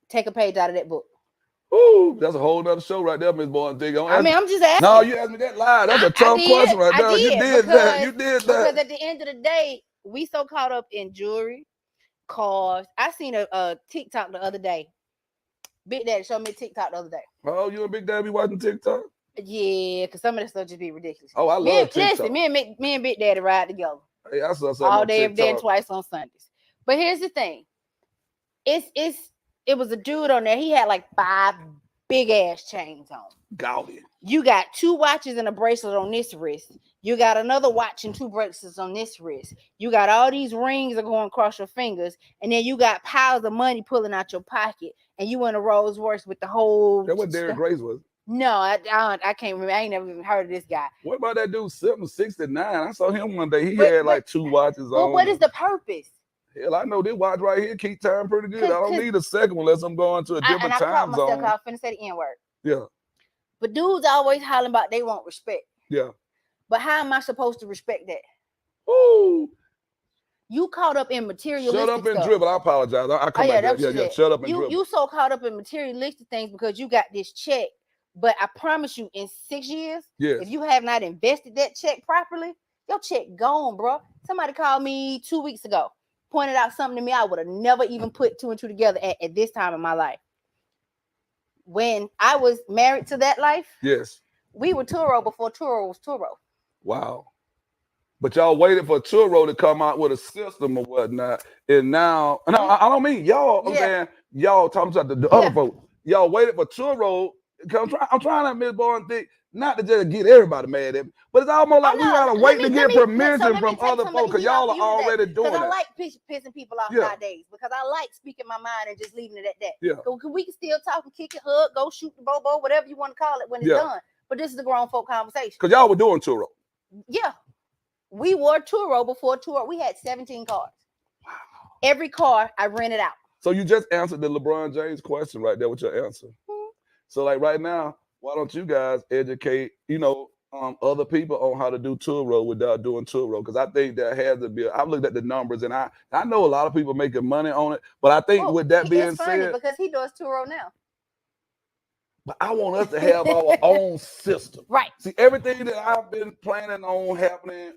take a page out of that book? Ooh, that's a whole nother show right there, Miss Boy. I mean, I'm just asking. No, you asked me that live. That's a I tough question right I there. You did because, that. You did because that. at the end of the day, we so caught up in jewelry, cars. I seen a TikTok the other day. Big Daddy showed me a TikTok the other day. Oh, you and Big Daddy be watching TikTok? Yeah, because some of that stuff just be ridiculous. Oh, I love TikTok. Listen, me and Big Daddy ride together. Hey, I saw something all on day, every day, and TikTok. twice on Sundays. But here's the thing. It was a dude on there. He had like 5 big ass chains on. Gaudy. You got 2 watches and a bracelet on this wrist. You got another watch and 2 bracelets on this wrist. You got all these rings that going across your fingers, and then you got piles of money pulling out your pocket, and you in a Rolls Royce with the whole. That's what Derrick Grace was. No, I can't remember. I ain't never even heard of this guy. What about that dude 769? I saw him one day. He had like 2 watches on. But what is the purpose? Hell, I know this watch right here keep time pretty good. I don't need a second one unless I'm going to a different time zone. I finna say the N word. Yeah. But dudes always hollering about they want respect. Yeah. But how am I supposed to respect that? Ooh. You caught up in materialistic Shut up and stuff. dribble. I apologize. I come back. Yeah. Shut up and dribble. You so caught up in materialistic things because you got this check. But I promise you, in 6 years, if you have not invested that check properly, your check gone, bro. Somebody called me 2 weeks ago, pointed out something to me I would have never even put 2 and 2 together at this time in my life. When I was married to that life, we were Turo before Turo was Turo. Wow. But y'all waited for Turo to come out with a system or whatnot. And now, no, I don't mean y'all. I'm saying y'all talking about the other folks. Y'all waited for Turo. I'm trying to Miss Boy and THIK, not to just get everybody mad at me, but it's almost like we gotta wait to get permission from other folks because y'all are already doing it. I like pissing people off nowadays because I like speaking my mind and just leaving it at that. Yeah. We can still talk and kick it, hug, go shoot the bobo, whatever you want to call it when it's done. But this is a grown folk conversation. Because y'all were doing Turo. Yeah. We wore Turo before Turo. We had 17 cars. Wow. Every car I rented out. So you just answered the LeBron James question right there with your answer. So like right now, why don't you guys educate, other people on how to do Turo without doing Turo? Because I think that has to be. I've looked at the numbers and I know a lot of people making money on it. But I think with that being said, because he does Turo now. But I want us to have our own system. Right. See, everything that I've been planning on happening,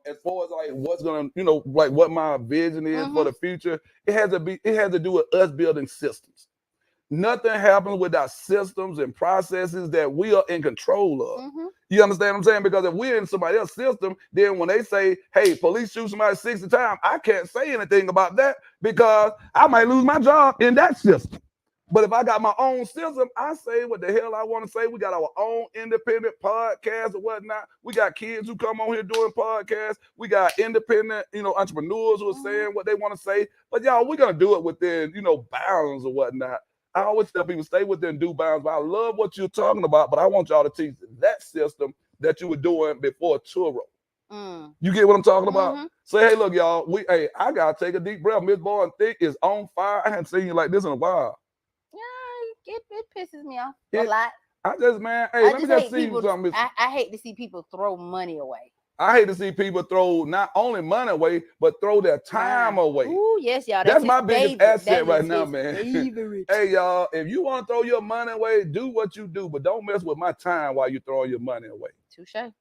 as far as like what's gonna, like what my vision is for the future, it has to do with us building systems. Nothing happens without systems and processes that we are in control of. You understand what I'm saying? Because if we're in somebody else's system, then when they say, hey, police shoot somebody 60 times, I can't say anything about that because I might lose my job in that system. But if I got my own system, I say what the hell I want to say. We got our own independent podcast or whatnot. We got kids who come on here doing podcasts. We got independent, entrepreneurs who are saying what they want to say. But y'all, we're going to do it within, bounds or whatnot. I always tell people stay within due bounds, but I love what you're talking about, but I want y'all to teach that system that you were doing before Turo. You get what I'm talking about? Say, hey, look, y'all, I got to take a deep breath. Miss Boy and THIK is on fire. I hadn't seen you like this in a while. Yeah, it pisses me off a lot. Let me just see something. I hate to see people throw money away. I hate to see people throw not only money away, but throw their time away. Ooh, yes, y'all. That's my biggest asset right now, man. Favorite. Hey, y'all, if you want to throw your money away, do what you do, but don't mess with my time while you're throwing your money away. Touché.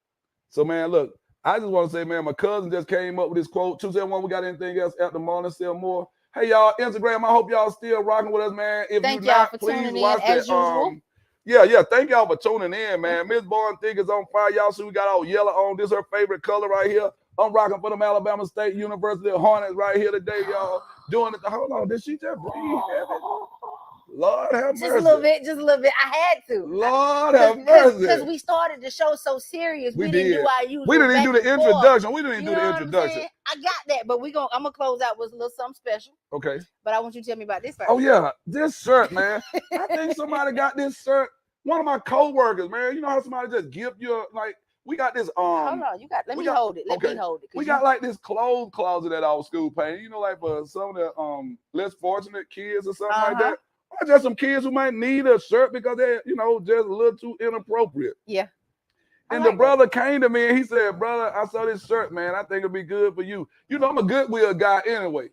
So, man, look, I just want to say, man, my cousin just came up with this quote. 271, we got anything else after morning, sell more? Hey, y'all, Instagram, I hope y'all still rocking with us, man. If Thank you y'all not, for please tuning watch in as usual. Yeah, thank y'all for tuning in, man. Miss Boy and THIK is on fire. Y'all see we got all yellow on. This is her favorite color right here. I'm rocking for them Alabama State University Hornets right here today, y'all. Doing it. Hold on, did she just breathe heavy? Lord have mercy. Just a little bit. I had to. Lord have mercy. Because we started the show so serious. We didn't do our usual. We didn't even do the introduction. We didn't do the introduction. I got that, but I'm gonna close out with a little something special. Okay. But I want you to tell me about this first. Oh yeah, this shirt, man. I think somebody got this shirt. One of my co-workers, man. You know how somebody just give you we got this hold on, let me hold it. Let me hold it. We got like this clothes closet at our school painting, like for some of the less fortunate kids or something like that. Or just some kids who might need a shirt because they're, just a little too inappropriate. Yeah. And the brother came to me and he said, brother, I saw this shirt, man. I think it'll be good for you. You know, I'm a Goodwill guy anyway.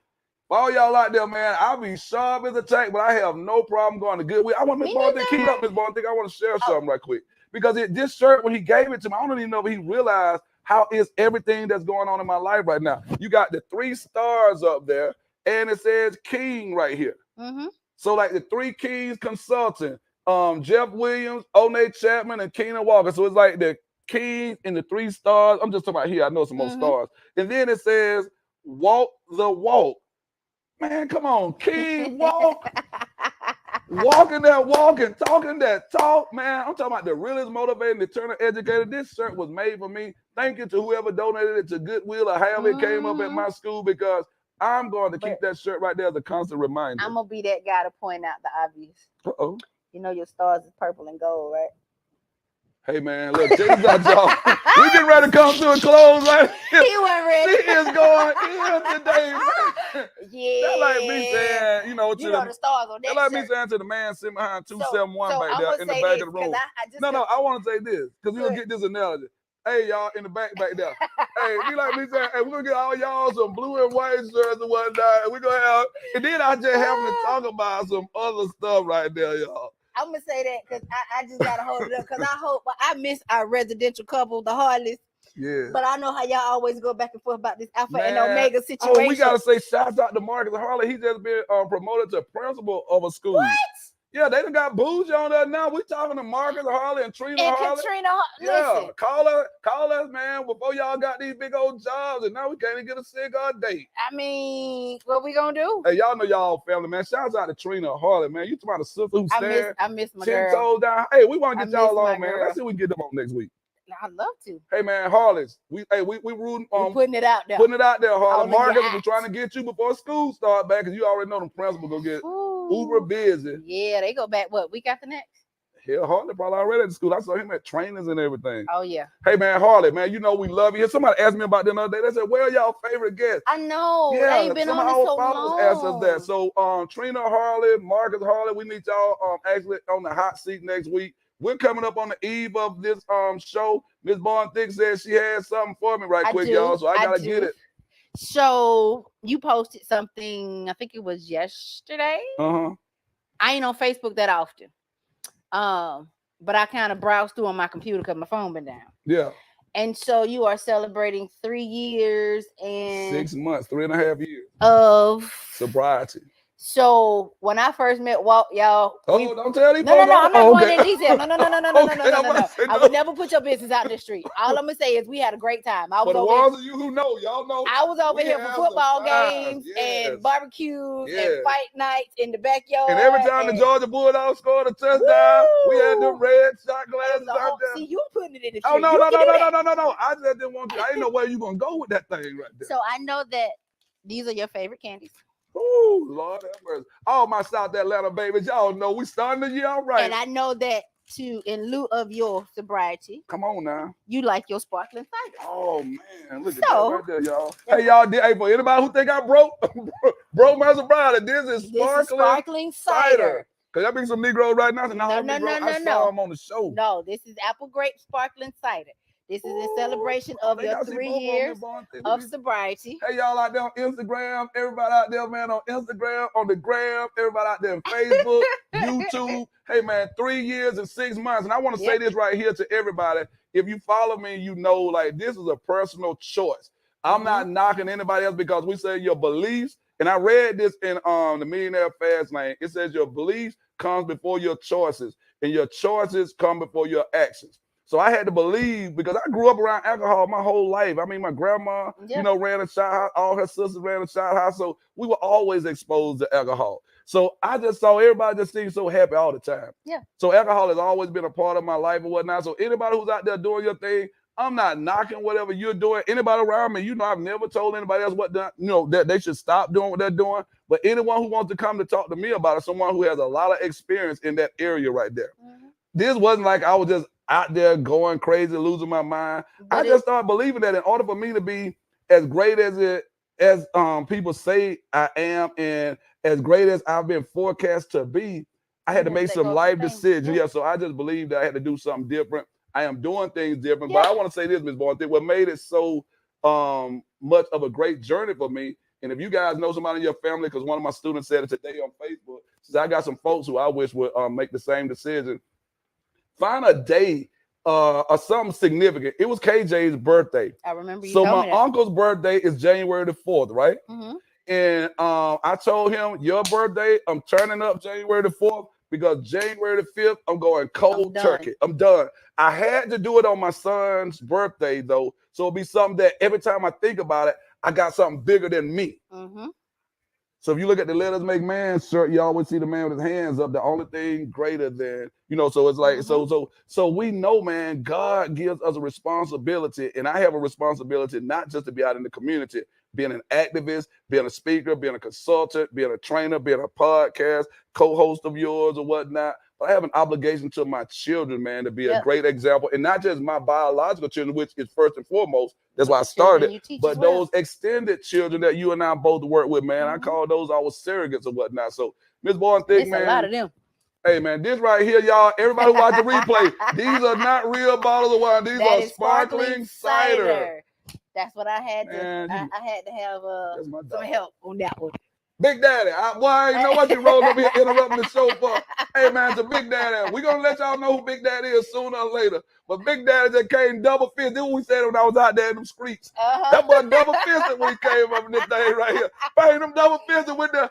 For all y'all out there, man, I'll be sharp as a tack, but I have no problem going to Goodwill. I want Miss Boyd to keep up, Miss Boyd. I want to share something right quick. Because this shirt, when he gave it to me, I don't even know if he realized how is everything that's going on in my life right now. You got the 3 stars up there, and it says King right here. Mm-hmm. So like the 3 Kings consultant, Jeff Williams, O'Neill Chapman, and Keenan Walker. So it's like the Kings and the 3 stars. I'm just talking about here. I know some more stars. And then it says, walk the walk. Man, come on. King walk. Walking that walk and talking that talk. Man, I'm talking about the realest motivating, eternal educator. This shirt was made for me. Thank you to whoever donated it to Goodwill or however it came up at my school, because I'm going to keep that shirt right there as a constant reminder. I'm going to be that guy to point out the obvious. Uh-oh. You know your stars is purple and gold, right? Hey, man, look, check this out, y'all. We getting ready to come to a close right here. He wasn't ready. She is going in today. Yeah. That like me saying, you know, the stars on that like shirt. me saying to the man sitting behind 271 back there in the back of the room. I want to say this, because we'll get this analogy. Hey, y'all, in the back there. Hey, we like me saying, hey, we're going to get all y'all some blue and white shirts and whatnot. And we're going to have, and then I just having to talk about some other stuff right there, y'all. I'm going to say that because I just got to hold it up, because I miss our residential couple, the Harleys. Yeah. But I know how y'all always go back and forth about this Alpha and Omega situation. Oh, we got to say shout out to Marcus Harley. He just been promoted to principal of a school. What? Yeah, they done got bougie on there now. We talking to Marcus Harley and Trina Harley. Katrina, yeah, listen. Call us, man, before y'all got these big old jobs, and now we can't even get a cigar date. I mean, what we gonna do? Hey, y'all know y'all family, man. Shouts out to Trina Harley, man. You talking about a sister who stands I miss my 10 girl. toes down. Hey, we want to get y'all on, man. Girl. Let's see if we can get them on next week. I'd love to. Hey, man, Harleys, we rooting on putting it out there. Putting it out there, Harley. Marcus, we're trying to get you before school start back, because you already know the principal gonna get uber busy. Yeah, they go back week after next? Hell, Harley probably already at the school. I saw him at trainings and everything. Oh yeah. Hey man, Harley, man, you know we love you. Somebody asked me about the other day. They said, "Where are y'all favorite guests?" I know. Yeah, they ain't been some on of it our so followers asked us that. So Trina Harley, Marcus Harley, we need y'all actually on the hot seat next week. We're coming up on the eve of this show. Miss THIK said she had something for me quick, y'all. So I gotta get it. So you posted something, I think it was yesterday. Uh-huh. I ain't on Facebook that often. But I kind of browsed through on my computer because my phone been down. Yeah. And so you are celebrating 3 years and 6 months, 3.5 years of sobriety. So when I first met Walt, y'all. Don't tell these No, I'm not going into detail. No. I would never put your business out in the street. All I'm gonna say is we had a great time. I was for the ones of you who know, y'all know. I was over here for football games and barbecues and fight nights in the backyard. And every time the Georgia Bulldogs scored a touchdown, we had them red shot glasses out there. See, you putting it in the street. Oh no. I just didn't want you. I didn't know where you gonna go with that thing right there. So I know that these are your favorite candies. Oh, Lord have mercy. All my South Atlanta babies, y'all know we starting the year all right. And I know that in lieu of your sobriety. Come on now. You like your sparkling cider. Oh man, look at that right there, y'all. Hey, y'all, hey, for anybody who think I broke my sobriety, this is sparkling cider. Cause that be some Negroes right now. No. I saw them on the show. No, this is apple grape sparkling cider. This is in celebration of your 3 years of sobriety. Hey, y'all out there on Instagram, everybody out there, man, on Instagram, on the gram, everybody out there on Facebook, YouTube. Hey, man, 3 years and 6 months. And I want to say this right here to everybody. If you follow me, you know, like, this is a personal choice. I'm not knocking anybody else because we say your beliefs. And I read this in the Millionaire Fast Lane. It says your beliefs comes before your choices, and your choices come before your actions. So I had to believe, because I grew up around alcohol my whole life. I mean, my grandma, ran a shot house. All her sisters ran a shot house. So we were always exposed to alcohol. So I just saw everybody just seem so happy all the time. Yeah. So alcohol has always been a part of my life and whatnot. So anybody who's out there doing your thing, I'm not knocking whatever you're doing. Anybody around me, I've never told anybody else that they should stop doing what they're doing. But anyone who wants to come to talk to me about it, someone who has a lot of experience in that area right there. Mm-hmm. This wasn't like I was just out there going crazy, losing my mind. I just started believing that in order for me to be as great as people say I am, and as great as I've been forecast to be, I had to make some life decisions. Yeah, so I just believed that I had to do something different. I am doing things different. But I want to say this, Ms. Bowen, what made it so much of a great journey for me. And if you guys know somebody in your family, because one of my students said it today on Facebook, says I got some folks who I wish would make the same decision. Find a day or something significant. It was KJ's birthday. I remember you so told my me that. uncle's birthday is January the 4th, right? Mm-hmm. And I told him, your birthday, I'm turning up January the 4th because January the 5th, I'm going cold turkey. I'm done. I had to do it on my son's birthday, though. So it'll be something that every time I think about it, I got something bigger than me. Mm-hmm. So if you look at the Let Us Make Man shirt, you always see the man with his hands up. The only thing greater than, so it's like, so we know, man, God gives us a responsibility. And I have a responsibility not just to be out in the community, being an activist, being a speaker, being a consultant, being a trainer, being a podcast, co-host of yours or whatnot. But I have an obligation to my children, man, to be a great example. And not just my biological children, which is first and foremost. That's why I started. But those extended children that you and I both work with, man, I call those our surrogates or whatnot. So, Ms. Bowen, THIK, man. A lot of them. Hey, man, this right here, y'all, everybody who watch the replay, these are not real bottles of wine. These are sparkling cider. That's what I had to. I had to have some help on that one. Big Daddy, you know what you rolled up here interrupting the show for? Hey, man, it's a Big Daddy. We're going to let y'all know who Big Daddy is sooner or later. But Big Daddy just came double fisted. This is what we said when I was out there in them streets. That boy double fisted when he came up in this thing right here. Bang, them double fisted with the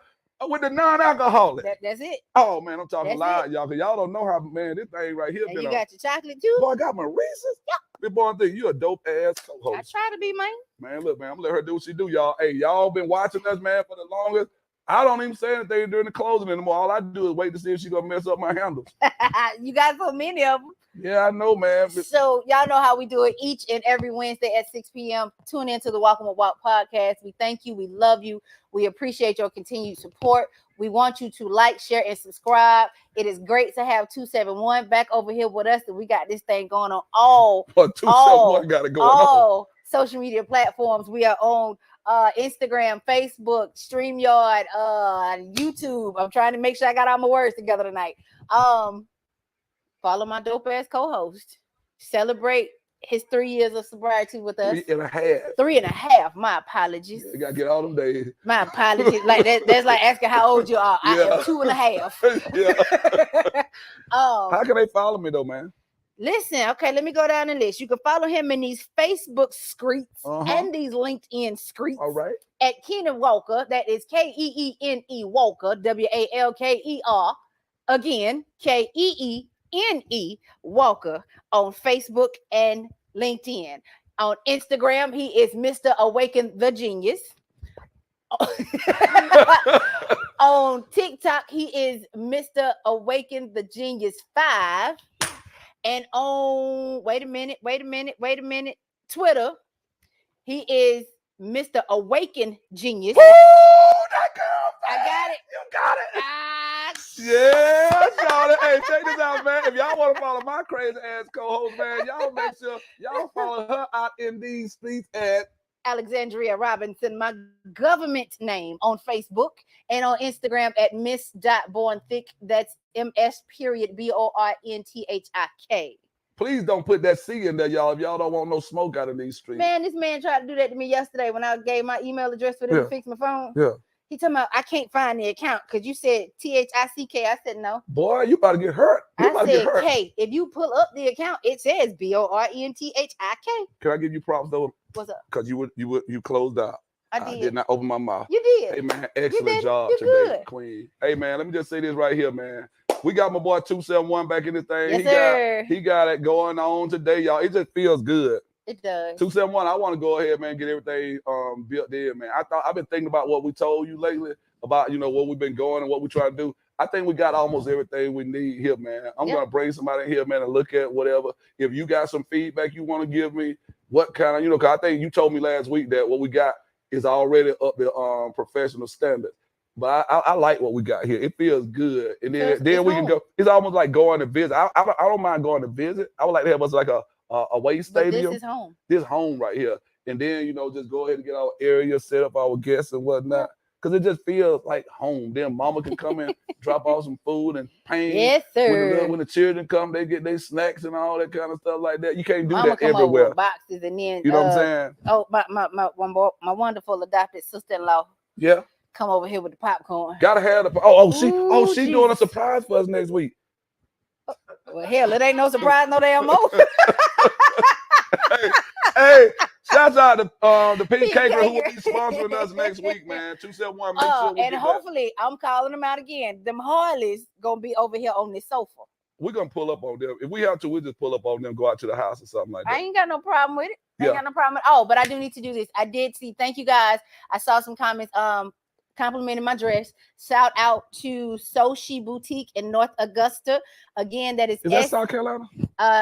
non-alcoholic. That's it. Oh, man, I'm talking loud, y'all, because y'all don't know how, man, this thing right here. And you got your chocolate, too? Boy, I got my Reese's. Yeah. This boy, think you a dope-ass co-host. I try to be, man. Man, look, man, I'm going to let her do what she do, y'all. Hey, y'all been watching us, man, for the longest. I don't even say anything during the closing anymore. All I do is wait to see if she's going to mess up my handles. You got so many of them. Yeah, I know, man. So y'all know how we do it each and every Wednesday at 6 p.m. Tune in to the Walking with Walk podcast. We thank you. We love you. We appreciate your continued support. We want you to like, share, and subscribe. It is great to have 271 back over here with us. And we got this thing going on all 271 got it going on. Social media platforms. We are on Instagram, Facebook, StreamYard, YouTube. I'm trying to make sure I got all my words together tonight. Follow my dope ass co-host. Celebrate his 3 years of sobriety with us. 3.5. 3.5. My apologies. You gotta get all them days. My apologies. Like that's like asking how old you are. I am 2.5. Yeah. How can they follow me though, man? Listen, okay, let me go down the list. You can follow him in these Facebook streets and these LinkedIn streets. All right. At Keenan Walker. That is Keene Walker, Walker. Again, Keene Walker on Facebook and LinkedIn. On Instagram, he is Mr. Awaken the Genius. On TikTok, he is Mr. Awaken the Genius 5. And on, wait a minute, Twitter, he is Mr. Awaken Genius. Woo, that girl, I got it. You got it. Yeah, y'all. Hey, check this out, man. If y'all want to follow my crazy ass co-host, man, y'all make sure y'all follow her out in these streets at Alexandria Robinson, my government name, on Facebook and on Instagram at Miss.BowenThik. That's MS.BORNTHIK. Please don't put that C in there, y'all. If y'all don't want no smoke out of these streets. Man, this man tried to do that to me yesterday when I gave my email address for them to fix my phone. Yeah. He told me I can't find the account because you said THIK. I said no. Boy, you about to get hurt. I said, K. If you pull up the account, it says BORNTHIK. Can I give you props though? What's up? Because you closed out. I did not open my mouth. You did. Hey man, excellent job today, good. Queen. Hey man, let me just say this right here, man. We got my boy 271 back in this thing. Yes, sir. He got it going on today, y'all. It just feels good. It does. 271, I want to go ahead, man, get everything built in, man. I've been thinking about what we told you lately about, what we've been going and what we try to do. I think we got almost everything we need here, man. I'm going to bring somebody in here, man, and look at whatever. If you got some feedback you want to give me, what kind of, because I think you told me last week that what we got is already up to professional standards. But I like what we got here. It feels good. And then we can go. It's almost like going to visit. I don't mind going to visit. I would like to have us like a away stadium. But this is home. This home right here. And then, just go ahead and get our area set up, our guests and whatnot. because it just feels like home. Then mama can come and drop off some food and paint. Yes, sir. When the children come, they get their snacks and all that kind of stuff like that. You can't do Mama that come everywhere. over with boxes, and then You know what I'm saying? oh, my wonderful adopted sister-in-law. Yeah. Come over here with the popcorn. Gotta have the she doing a Jesus. surprise for us next week. Well, hell, it ain't no surprise, no damn more. Hey, shout out to the Pink Pink Caker who will Caker. be sponsoring us next week, man. 271. Make sure we And get hopefully, I'm calling them out again. Them Harleys gonna be over here on this sofa. we're gonna pull up on them. If we have to, we'll just pull up on them, go out to the house or something like that. I ain't got no problem with it. I ain't Yeah. got no problem at all. But I do need to do this. I did see. Thank you guys. I saw some comments. Complimenting my dress. Shout out to Soshi Boutique in North Augusta. Again, that is that South Carolina?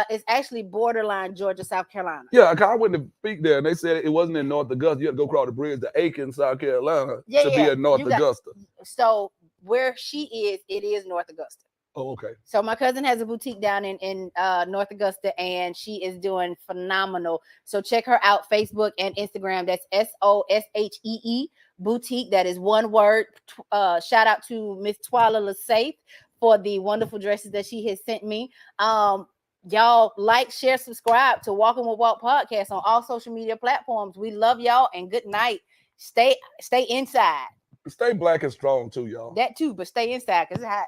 It's actually borderline Georgia, South Carolina. Yeah, I went to speak there and they said it wasn't in North Augusta. You had to go across the bridge to Aiken, South Carolina to be in North Augusta. So where she is, it is North Augusta. Oh, okay. So my cousin has a boutique down in North Augusta, and she is doing phenomenal. So check her out, Facebook and Instagram. That's SOSHEE Boutique. That is one word. Shout out to Miss Twila Lasafe for the wonderful dresses that she has sent me. Y'all like, share, subscribe to Walking with Walt podcast on all social media platforms. We love y'all, and good night. Stay inside. Stay black and strong too, y'all. That too, but stay inside because it's hot.